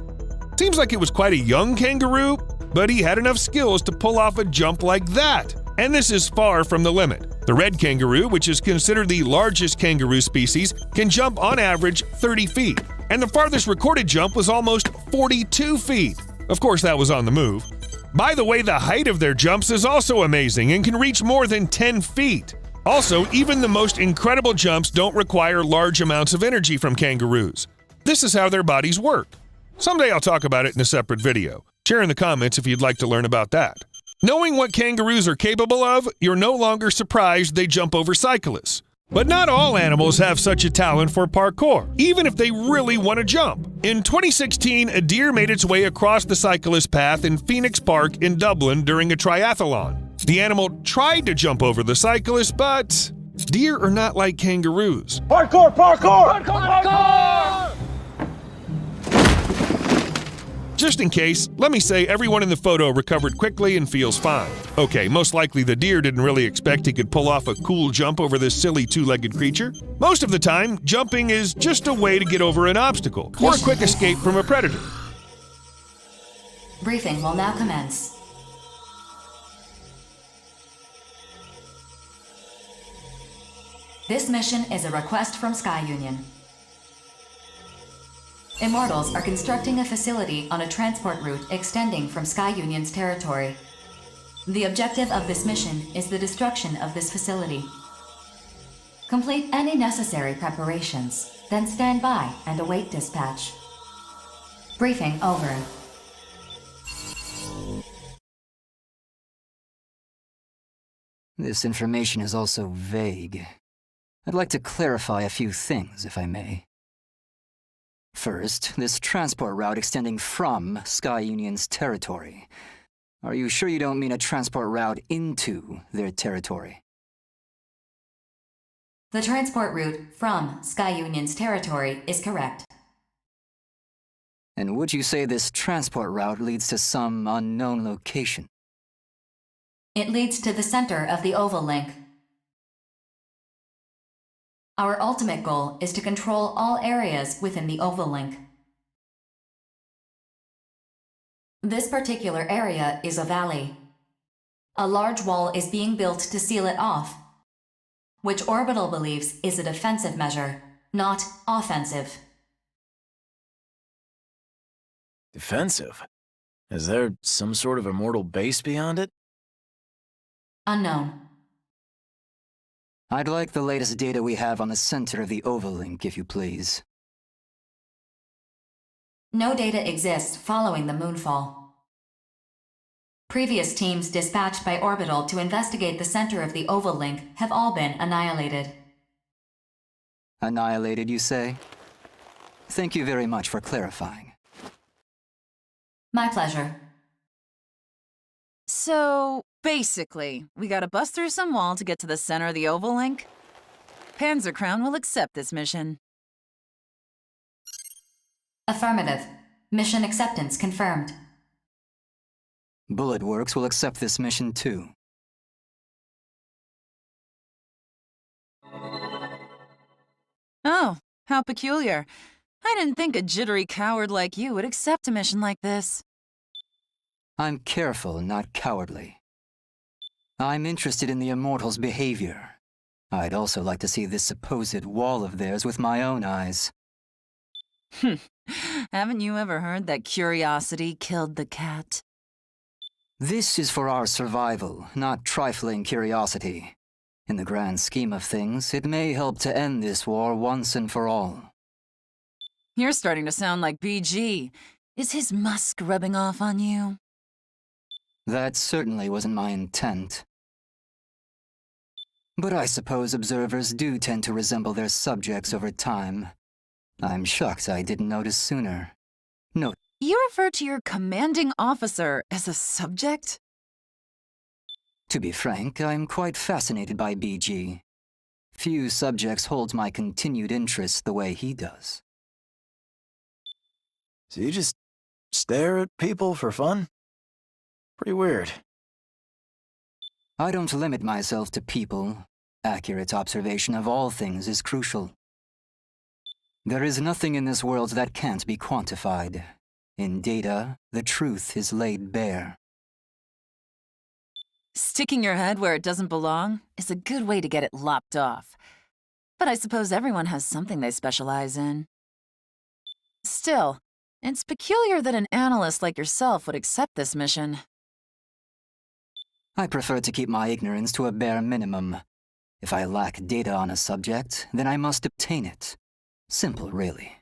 Seems like it was quite a young kangaroo, but he had enough skills to pull off a jump like that. And this is far from the limit. The red kangaroo, which is considered the largest kangaroo species, can jump on average 30 feet. And the farthest recorded jump was almost 42 feet. Of course, that was on the move. By the way, the height of their jumps is also amazing and can reach more than 10 feet. Also, even the most incredible jumps don't require large amounts of energy from kangaroos. This is how their bodies work. Someday I'll talk about it in a separate video. Share in the comments if you'd like to learn about that. Knowing what kangaroos are capable of, you're no longer surprised they jump over cyclists. But not all animals have such a talent for parkour, even if they really want to jump. In 2016, a deer made its way across the cyclist path in Phoenix Park in Dublin during a triathlon. The animal tried to jump over the cyclist, but deer are not like kangaroos. Parkour! Parkour! Parkour! Parkour! Just in case, let me say everyone in the photo recovered quickly and feels fine. Okay, most likely the deer didn't really expect he could pull off a cool jump over this silly two-legged creature. Most of the time, jumping is just a way to get over an obstacle or a quick escape from a predator. Briefing will now commence. This mission is a request from Sky Union. Immortals are constructing a facility on a transport route extending from Sky Union's territory. The objective of this mission is the destruction of this facility. Complete any necessary preparations, then stand by and await dispatch. Briefing over. This information is also vague. I'd like to clarify a few things, if I may. First, this transport route extending from Sky Union's territory. Are you sure you don't mean a transport route into their territory? The transport route from Sky Union's territory is correct. And would you say this transport route leads to some unknown location? It leads to the center of the Oval Link. Our ultimate goal is to control all areas within the Oval Link. This particular area is a valley. A large wall is being built to seal it off, which Orbital believes is a defensive measure, not offensive. Defensive? Is there some sort of immortal base beyond it? Unknown. I'd like the latest data we have on the center of the Oval Link, if you please. No data exists following the moonfall. Previous teams dispatched by Orbital to investigate the center of the Oval Link have all been annihilated. Annihilated, you say? Thank you very much for clarifying. My pleasure. So, basically, we gotta bust through some wall to get to the center of the Oval Link? Panzer Crown will accept this mission. Affirmative. Mission acceptance confirmed. Bullet Works will accept this mission too. Oh, how peculiar. I didn't think a jittery coward like you would accept a mission like this. I'm careful, not cowardly. I'm interested in the Immortals' behavior. I'd also like to see this supposed wall of theirs with my own eyes. Haven't you ever heard that curiosity killed the cat? This is for our survival, not trifling curiosity. In the grand scheme of things, it may help to end this war once and for all. You're starting to sound like BG. Is his musk rubbing off on you? That certainly wasn't my intent. But I suppose observers do tend to resemble their subjects over time. I'm shocked I didn't notice sooner. No. You refer to your commanding officer as a subject? To be frank, I'm quite fascinated by BG. Few subjects hold my continued interest the way he does. So you just stare at people for fun? Pretty weird. I don't limit myself to people. Accurate observation of all things is crucial. There is nothing in this world that can't be quantified. In data, the truth is laid bare. Sticking your head where it doesn't belong is a good way to get it lopped off. But I suppose everyone has something they specialize in. Still, it's peculiar that an analyst like yourself would accept this mission. I prefer to keep my ignorance to a bare minimum. If I lack data on a subject, then I must obtain it. Simple, really.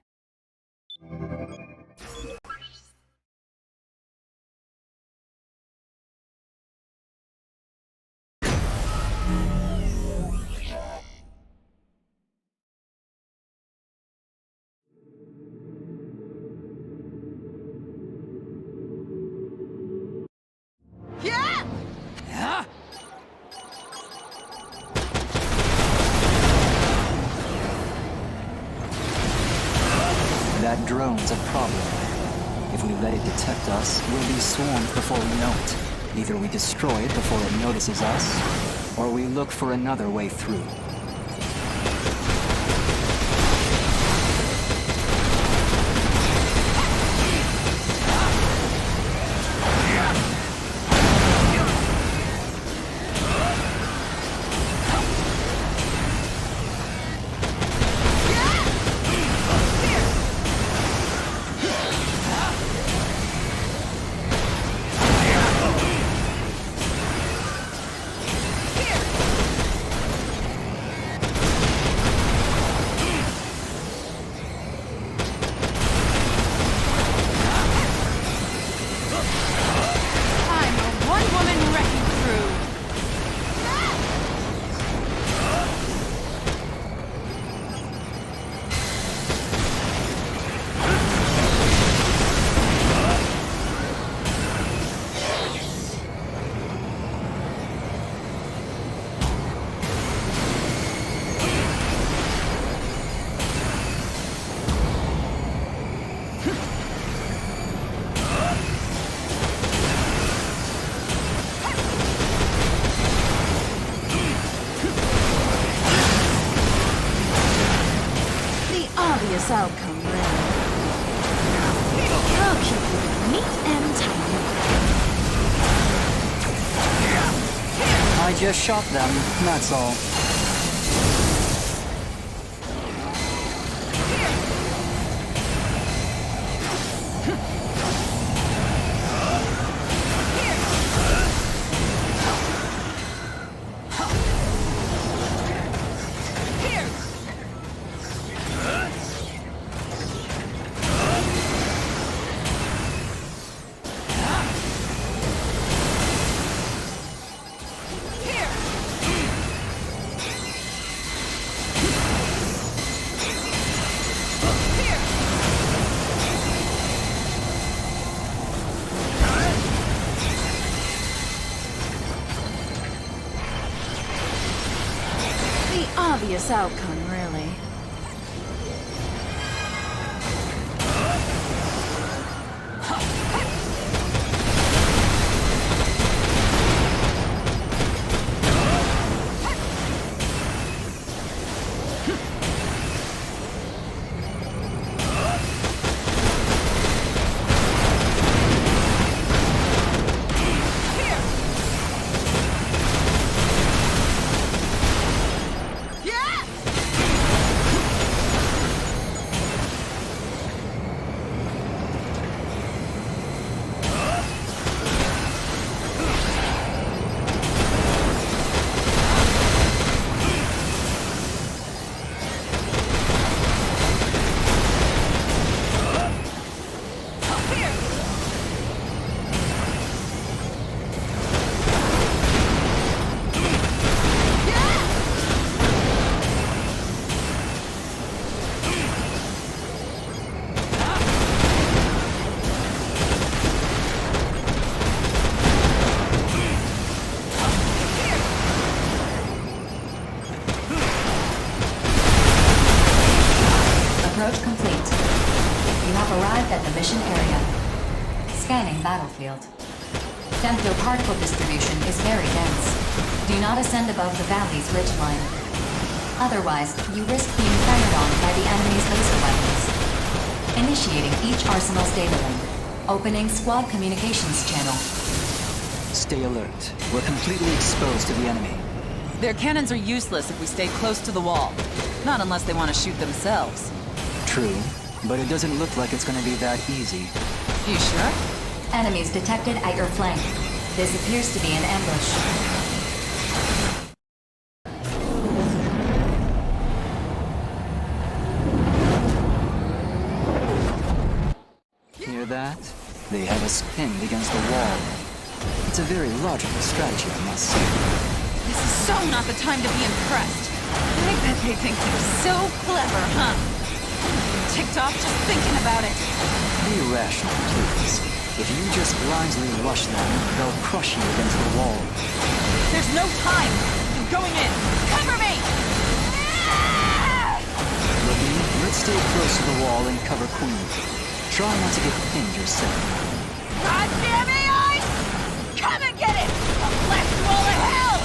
That drone's a problem. If we let it detect us, we'll be swarmed before we know it. Either we destroy it before it notices us, or we look for another way through. really. I'll keep you neat and tidy. I just shot them, that's all. Obvious outcome, really. Approach complete. You have arrived at the mission area. Scanning battlefield. Tempto particle distribution is very dense. Do not ascend above the valley's ridgeline. Otherwise, you risk being fired on by the enemy's laser weapons. Initiating each arsenal's data link. Opening squad communications channel. Stay alert. We're completely exposed to the enemy. Their cannons are useless if we stay close to the wall. Not unless they want to shoot themselves. True, but it doesn't look like it's gonna be that easy. You sure? Enemies detected at your flank. This appears to be an ambush. Hear that? They have us pinned against the wall. It's a very logical strategy, I must say. This is so not the time to be impressed. I bet they think they're so clever, huh? I'm ticked off just thinking about it. Be rational, please. If you just blindly rush them, they'll crush you against the wall. There's no time. I'm going in. Cover me! Looking, let's stay close to the wall and cover Queen. Try not to get pinned yourself. God damn AI! Come and get it! The last wall of hell!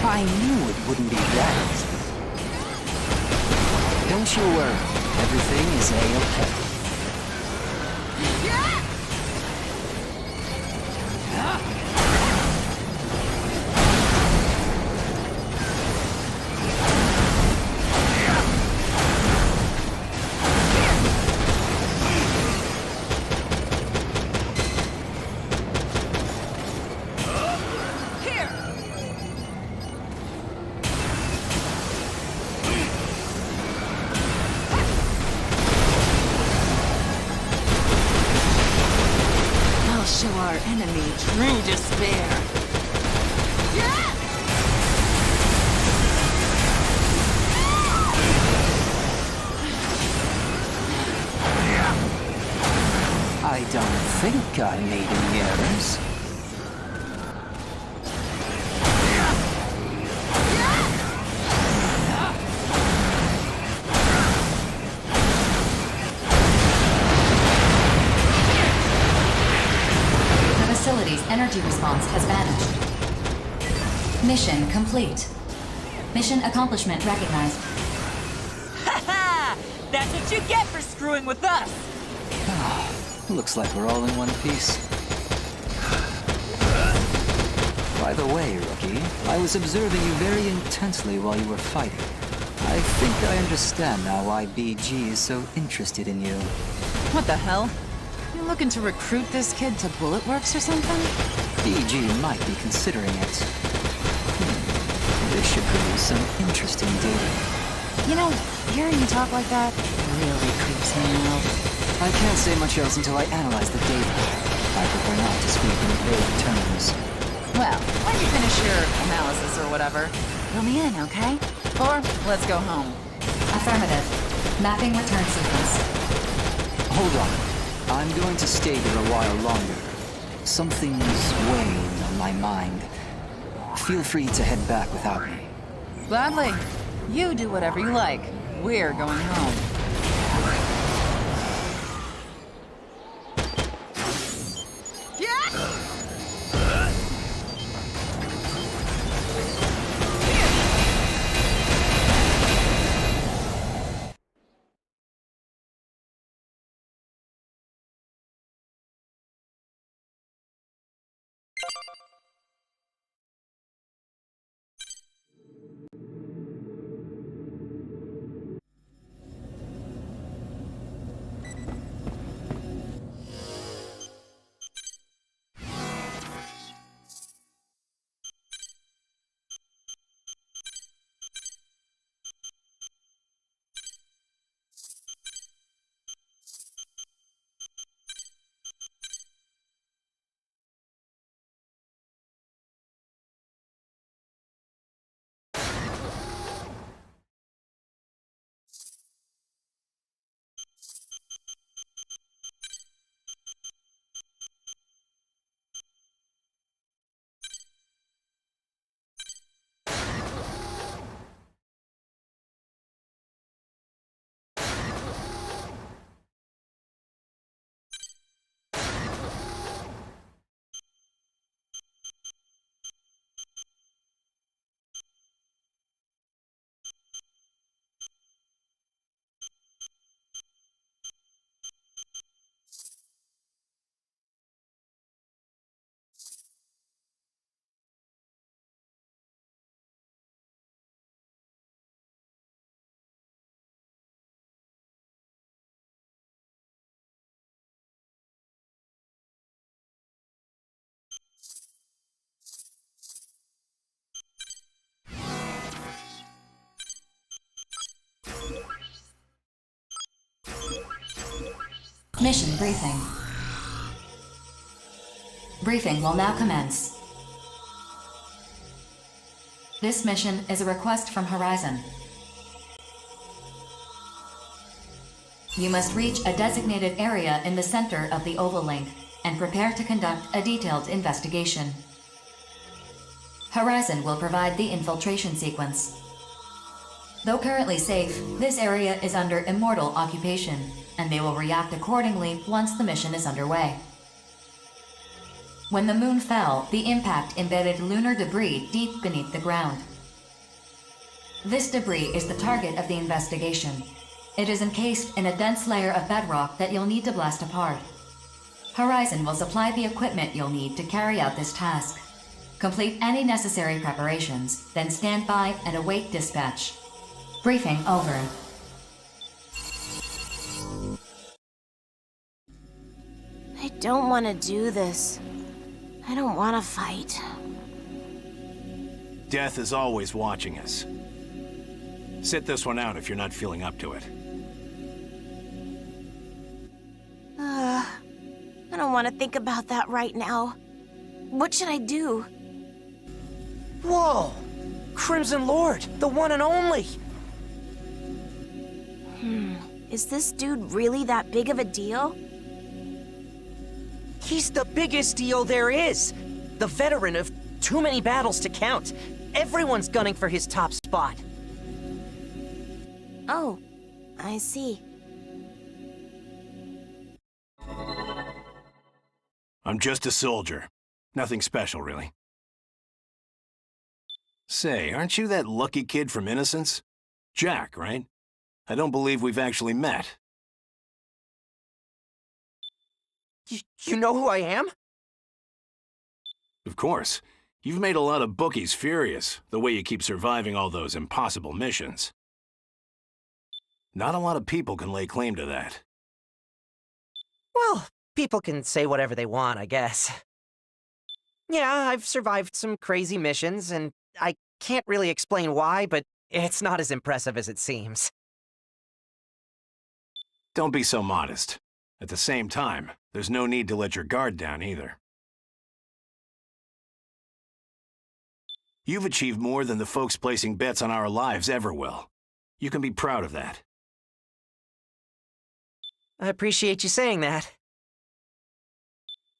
I knew it wouldn't be that easy. Don't you worry. Everything is A-okay. through despair. I don't think I made any errors. The facility's energy response has vanished. Mission complete. Mission accomplishment recognized. Ha ha! That's what you get for screwing with us! Looks like we're all in one piece. By the way, Rookie, I was observing you very intensely while you were fighting. I think I understand now why BG is so interested in you. What the hell? You looking to recruit this kid to Bullet Works or something? BG might be considering it. This should produce some interesting data. You know, hearing you talk like that really creeps me out. I can't say much else until I analyze the data. I prefer not to speak in vague terms. Well, when you finish your analysis or whatever, fill me in, okay? Or let's go home. Affirmative. Mapping return sequence. Hold on. I'm going to stay there a while longer. Something's weighing on my mind. Feel free to head back without me. Gladly. You do whatever you like. We're going home. Mission briefing. Briefing will now commence. This mission is a request from Horizon. You must reach a designated area in the center of the oval link and prepare to conduct a detailed investigation. Horizon will provide the infiltration sequence. Though currently safe, this area is under immortal occupation, and they will react accordingly once the mission is underway. When the moon fell, the impact embedded lunar debris deep beneath the ground. This debris is the target of the investigation. It is encased in a dense layer of bedrock that you'll need to blast apart. Horizon will supply the equipment you'll need to carry out this task. Complete any necessary preparations, then stand by and await dispatch. Briefing over. I don't want to do this. I don't want to fight. Death is always watching us. Sit this one out if you're not feeling up to it. I don't want to think about that right now. What should I do? Whoa! Crimson Lord, the one and only! Is this dude really that big of a deal? He's the biggest deal there is! The veteran of too many battles to count. Everyone's gunning for his top spot. Oh, I see. I'm just a soldier. Nothing special, really. Say, aren't you that lucky kid from Innocence? Jack, right? I don't believe we've actually met. You know who I am? Of course. You've made a lot of bookies furious, the way you keep surviving all those impossible missions. Not a lot of people can lay claim to that. Well, people can say whatever they want, I guess. Yeah, I've survived some crazy missions, and I can't really explain why, but it's not as impressive as it seems. Don't be so modest. At the same time, there's no need to let your guard down either. You've achieved more than the folks placing bets on our lives ever will. You can be proud of that. I appreciate you saying that.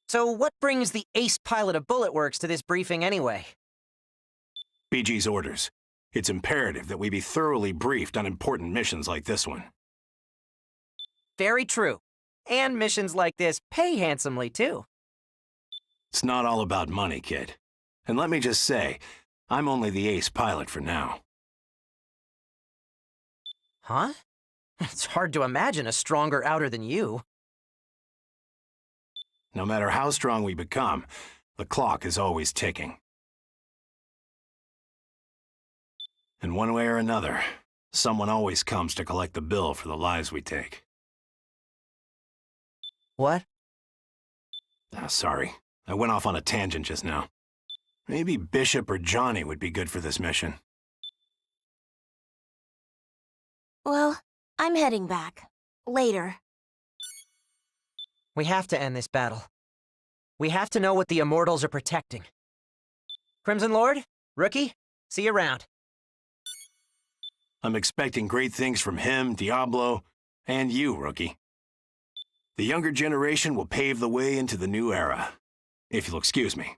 So what brings the ace pilot of Bullet Works to this briefing anyway? BG's orders. It's imperative that we be thoroughly briefed on important missions like this one. Very true. And missions like this pay handsomely, too. It's not all about money, kid. And let me just say, I'm only the ace pilot for now. Huh? It's hard to imagine a stronger outer than you. No matter how strong we become, the clock is always ticking. And one way or another, someone always comes to collect the bill for the lives we take. What? Sorry. I went off on a tangent just now. Maybe Bishop or Johnny would be good for this mission. Well, I'm heading back. Later. We have to end this battle. We have to know what the Immortals are protecting. Crimson Lord, Rookie, see you around. I'm expecting great things from him, Diablo, and you, Rookie. The younger generation will pave the way into the new era, if you'll excuse me.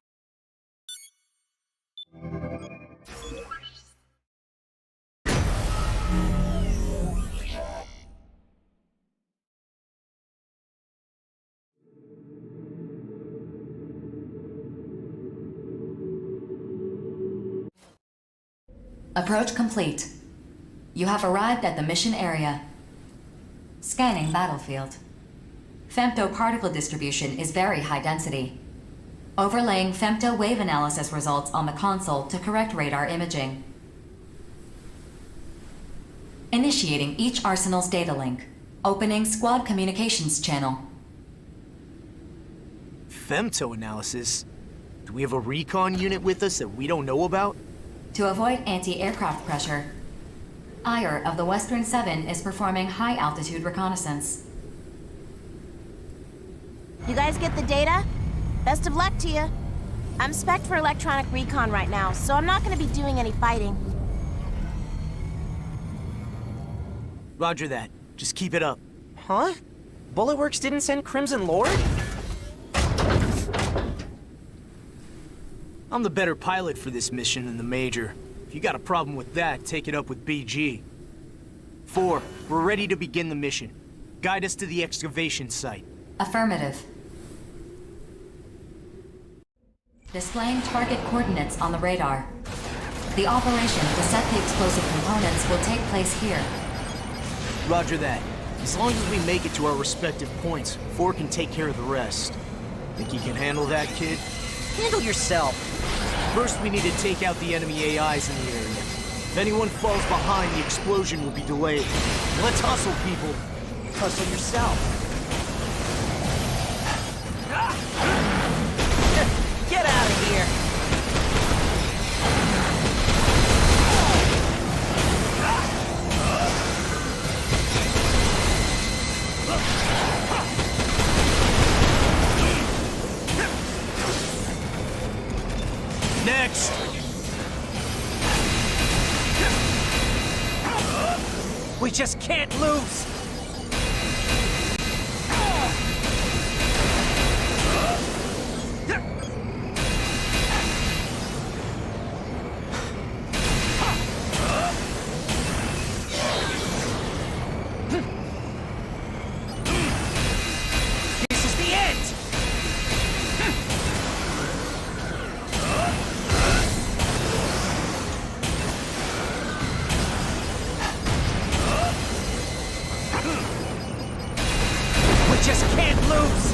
Approach complete. You have arrived at the mission area. Scanning battlefield. Femto-particle distribution is very high density. Overlaying femto wave analysis results on the console to correct radar imaging. Initiating each arsenal's data link. Opening squad communications channel. Femto analysis? Do we have a recon unit with us that we don't know about? To avoid anti-aircraft pressure, Ire of the Western 7 is performing high-altitude reconnaissance. You guys get the data? Best of luck to you. I'm spec'd for electronic recon right now, so I'm not gonna be doing any fighting. Roger that. Just keep it up. Huh? Bullet Works didn't send Crimson Lord? I'm the better pilot for this mission than the Major. If you got a problem with that, take it up with BG. 4, we're ready to begin the mission. Guide us to the excavation site. Affirmative. Displaying target coordinates on the radar. The operation to set the explosive components will take place here. Roger that. As long as we make it to our respective points, 4 can take care of the rest. Think you can handle that, kid? Handle yourself. First, we need to take out the enemy AIs in the area. If anyone falls behind, the explosion will be delayed. Let's hustle, people. Hustle yourself. Get out of here. next! We just can't lose! This is the end! We just can't lose!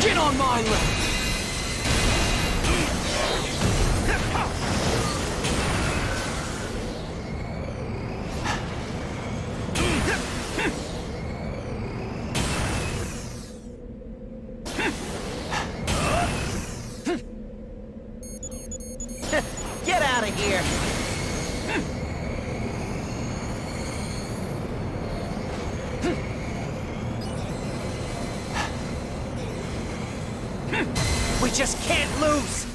Get on my level! Get out of here! We just can't lose!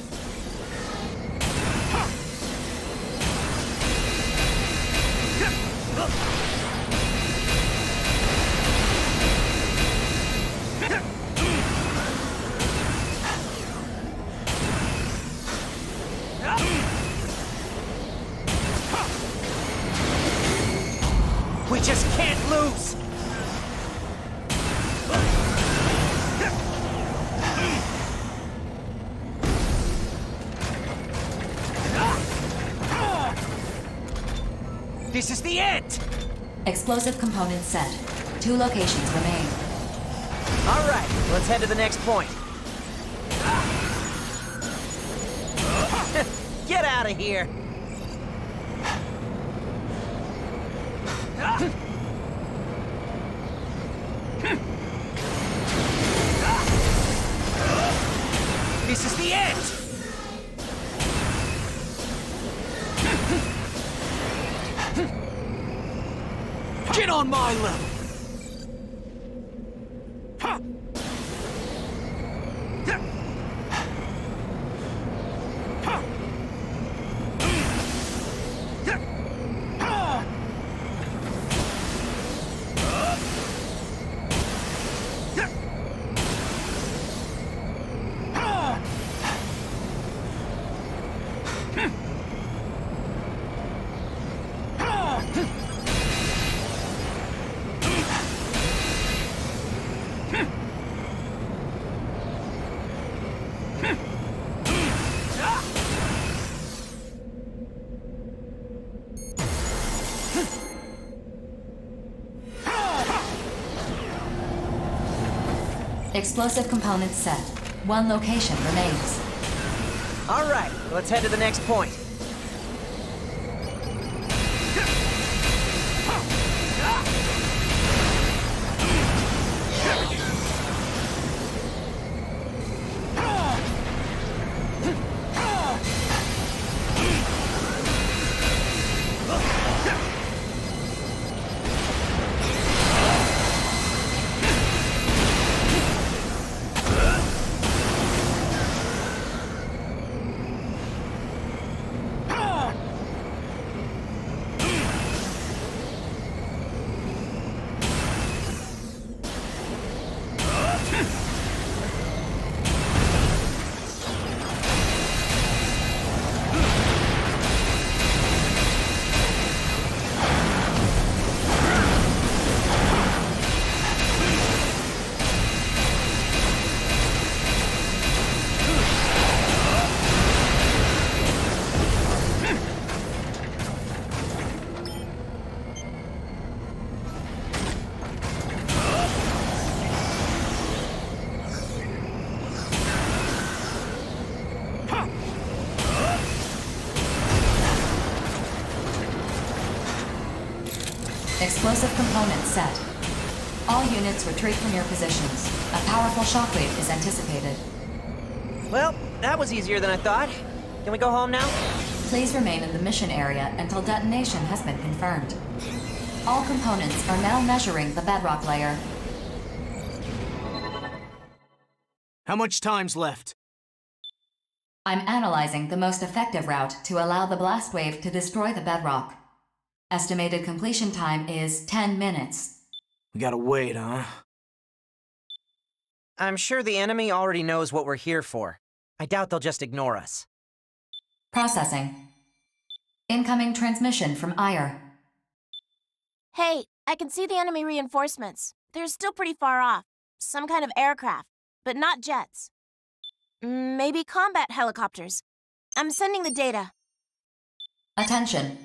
We just can't lose! This is the end! Explosive components set. 2 locations remain. All right, let's head to the next point. Get out of here! This is the end! Get on my level! Explosive components set. 1 location remains. All right, let's head to the next point. Explosive components set. All units retreat from your positions. A powerful shockwave is anticipated. Well, that was easier than I thought. Can we go home now? Please remain in the mission area until detonation has been confirmed. All components are now measuring the bedrock layer. How much time's left? I'm analyzing the most effective route to allow the blast wave to destroy the bedrock. Estimated completion time is 10 minutes. We gotta wait, huh? I'm sure the enemy already knows what we're here for. I doubt they'll just ignore us. Processing. Incoming transmission from Ire. Hey, I can see the enemy reinforcements. They're still pretty far off. Some kind of aircraft, but not jets. Maybe combat helicopters. I'm sending the data. Attention.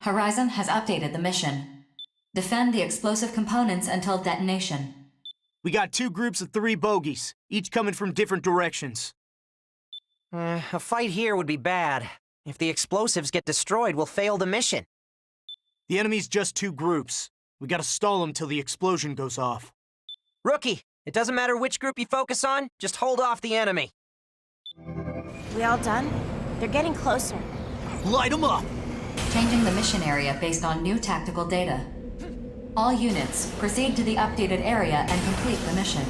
Horizon has updated the mission. Defend the explosive components until detonation. We got 2 groups of 3 bogies, each coming from different directions. A fight here would be bad. If the explosives get destroyed, we'll fail the mission. The enemy's just 2 groups. We gotta stall them till the explosion goes off. Rookie, it doesn't matter which group you focus on, just hold off the enemy. We all done? They're getting closer. Light them up! Changing the mission area based on new tactical data. All units, proceed to the updated area and complete the mission.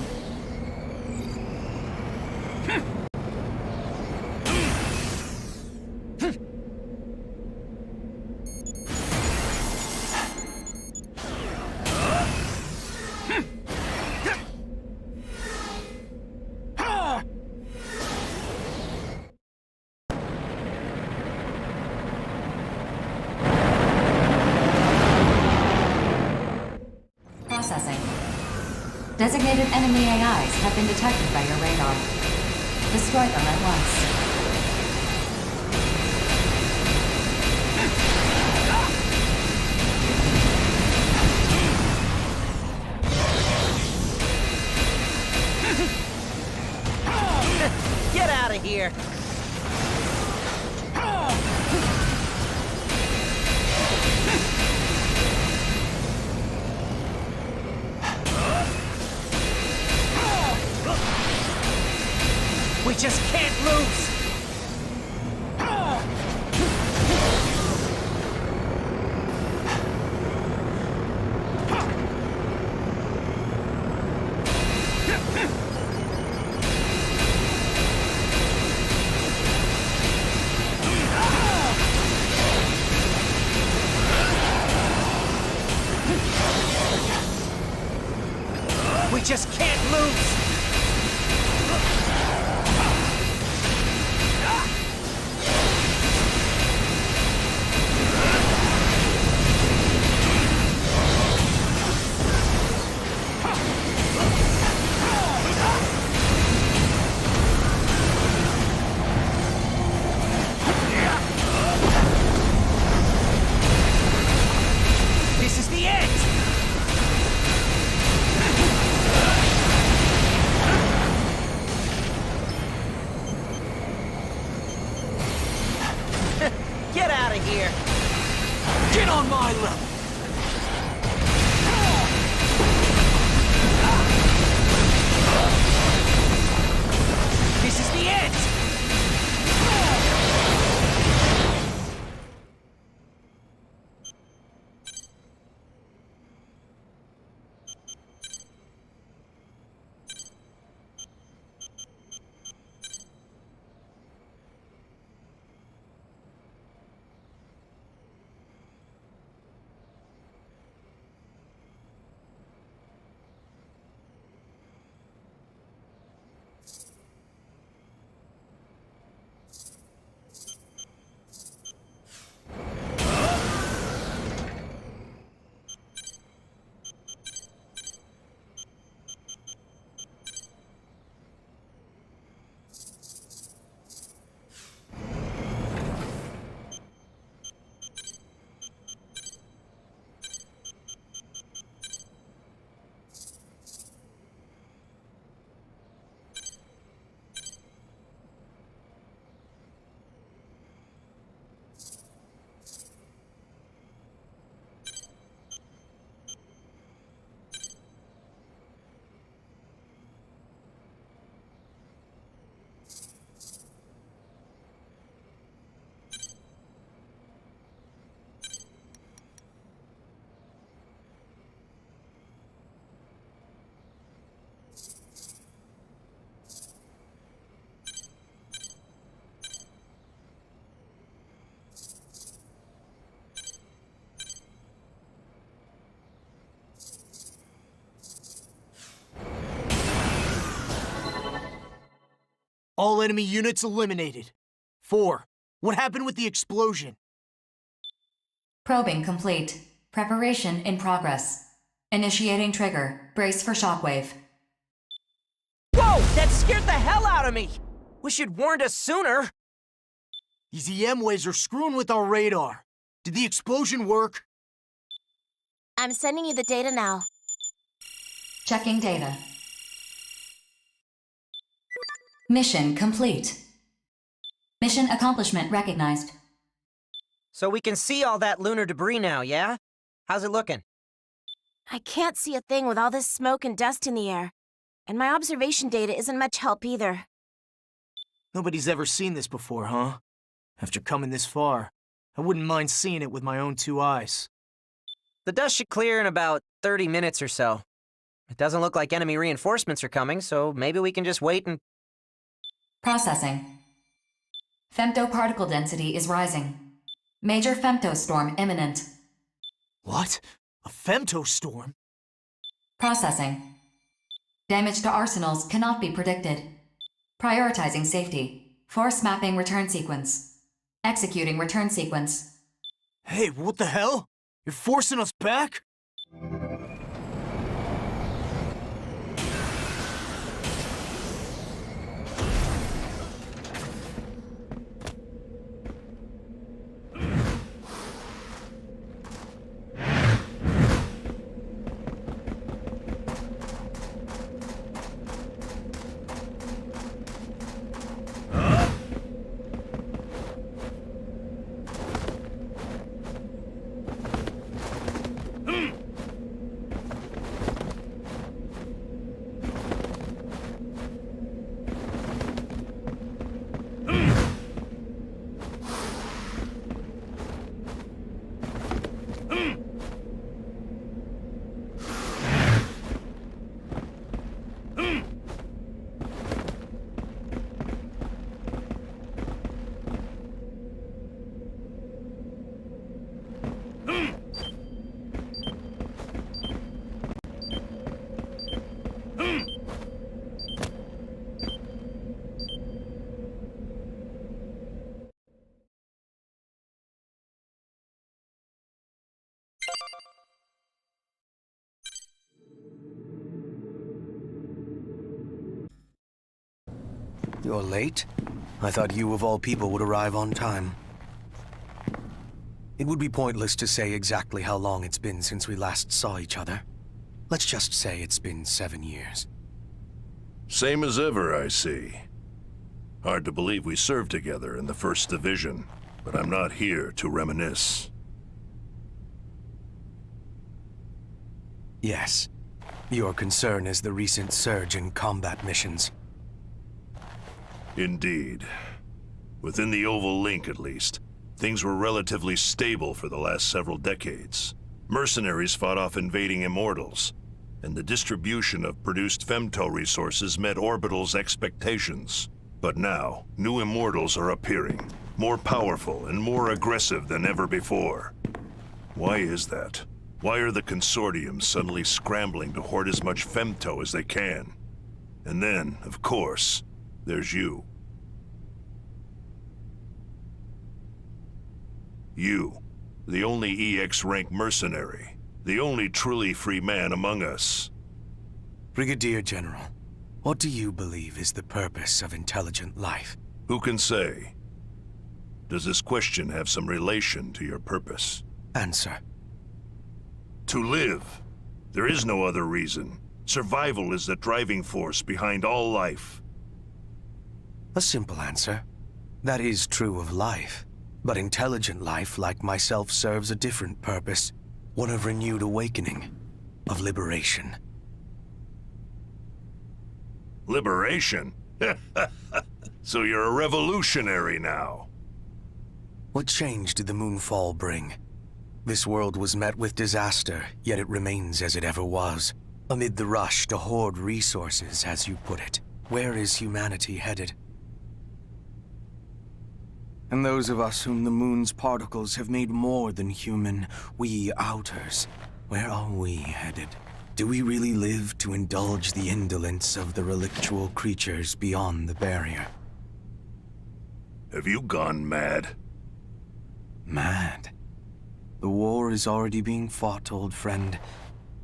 Processing. Designated enemy AIs have been detected by your radar. Destroy them at once. Get out of here! We just can't lose! We just can't lose! This is the end! All enemy units eliminated. 4. What happened with the explosion? Probing complete. Preparation in progress. Initiating trigger. Brace for shockwave. Whoa! That scared the hell out of me! Wish you'd warned us sooner. These EM waves are screwing with our radar. Did the explosion work? I'm sending you the data now. Checking data. Mission complete. Mission accomplishment recognized. So we can see all that lunar debris now, yeah? How's it looking? I can't see a thing with all this smoke and dust in the air. And my observation data isn't much help either. Nobody's ever seen this before, huh? After coming this far, I wouldn't mind seeing it with my own 2 eyes. The dust should clear in about 30 minutes or so. It doesn't look like enemy reinforcements are coming, so maybe we can just wait and... Processing. Femtoparticle density is rising. Major femtostorm imminent. What? A femtostorm? Processing. Damage to arsenals cannot be predicted. Prioritizing safety. Force mapping return sequence. Executing return sequence. Hey, what the hell? You're forcing us back? You're late? I thought you of all people would arrive on time. It would be pointless to say exactly how long it's been since we last saw each other. Let's just say it's been 7 years. Same as ever, I see. Hard to believe we served together in the 1st Division, but I'm not here to reminisce. Yes. Your concern is the recent surge in combat missions. Indeed. Within the Oval Link, at least, things were relatively stable for the last several decades. Mercenaries fought off invading Immortals, and the distribution of produced femto resources met Orbital's expectations. But now, new Immortals are appearing, more powerful and more aggressive than ever before. Why is that? Why are the Consortium suddenly scrambling to hoard as much femto as they can? And then, of course, there's you. You, the only EX rank mercenary, the only truly free man among us. Brigadier General, what do you believe is the purpose of intelligent life? Who can say? Does this question have some relation to your purpose? Answer. To live. There is no other reason. Survival is the driving force behind all life. A simple answer. That is true of life. But intelligent life, like myself, serves a different purpose. One of renewed awakening. Of liberation. Liberation? So you're a revolutionary now. What change did the moonfall bring? This world was met with disaster, yet it remains as it ever was. Amid the rush to hoard resources, as you put it. Where is humanity headed? And those of us whom the moon's particles have made more than human, we outers, where are we headed? Do we really live to indulge the indolence of the relictual creatures beyond the barrier? Have you gone mad? Mad? The war is already being fought, old friend.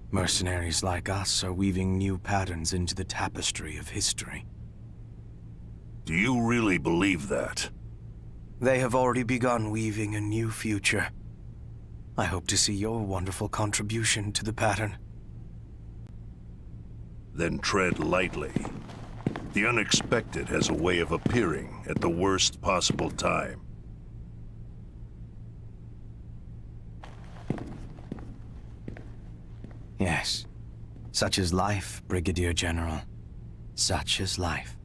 Mercenaries like us are weaving new patterns into the tapestry of history. Do you really believe that? They have already begun weaving a new future. I hope to see your wonderful contribution to the pattern. Then tread lightly. The unexpected has a way of appearing at the worst possible time. Yes. Such is life, Brigadier General. Such is life.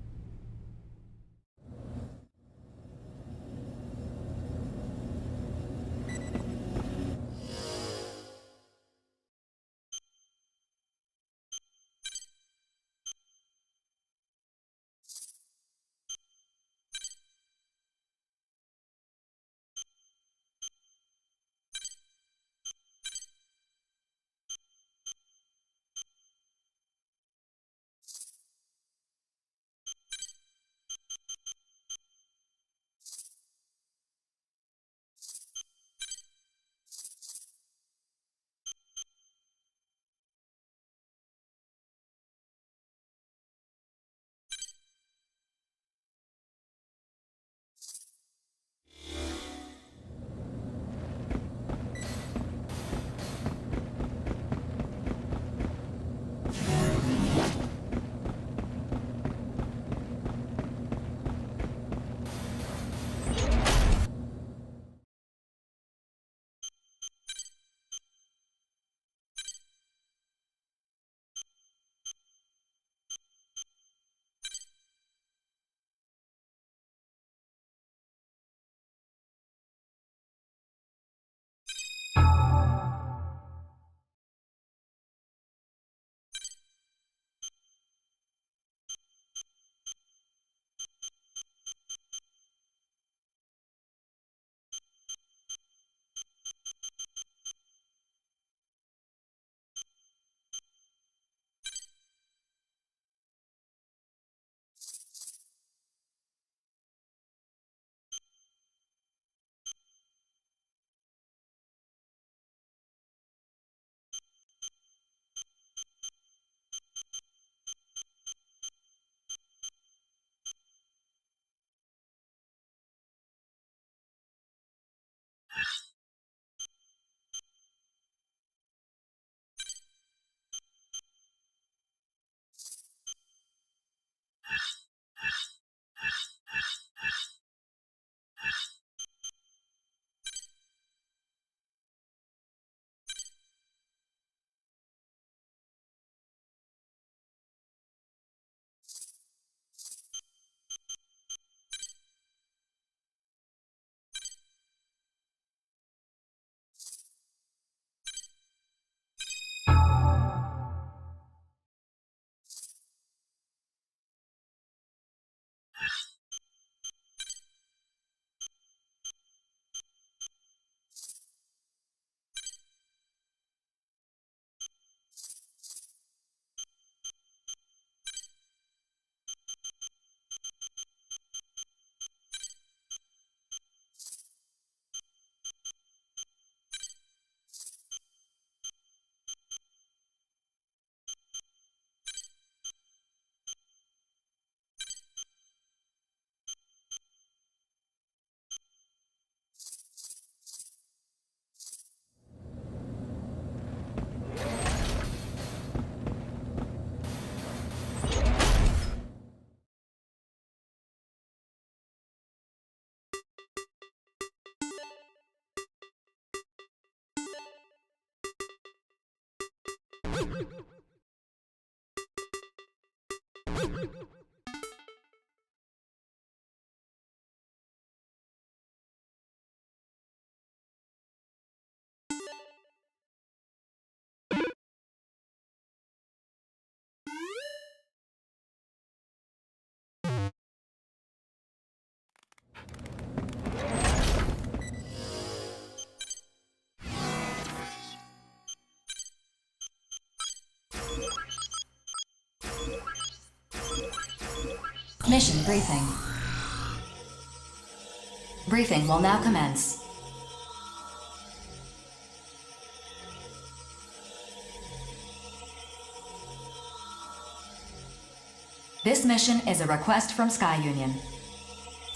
Mission briefing. Briefing will now commence. This mission is a request from Sky Union.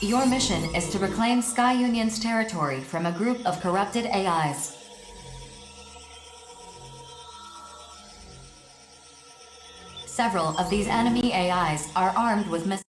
Your mission is to reclaim Sky Union's territory from a group of corrupted AIs. Several of these enemy AIs are armed with missiles.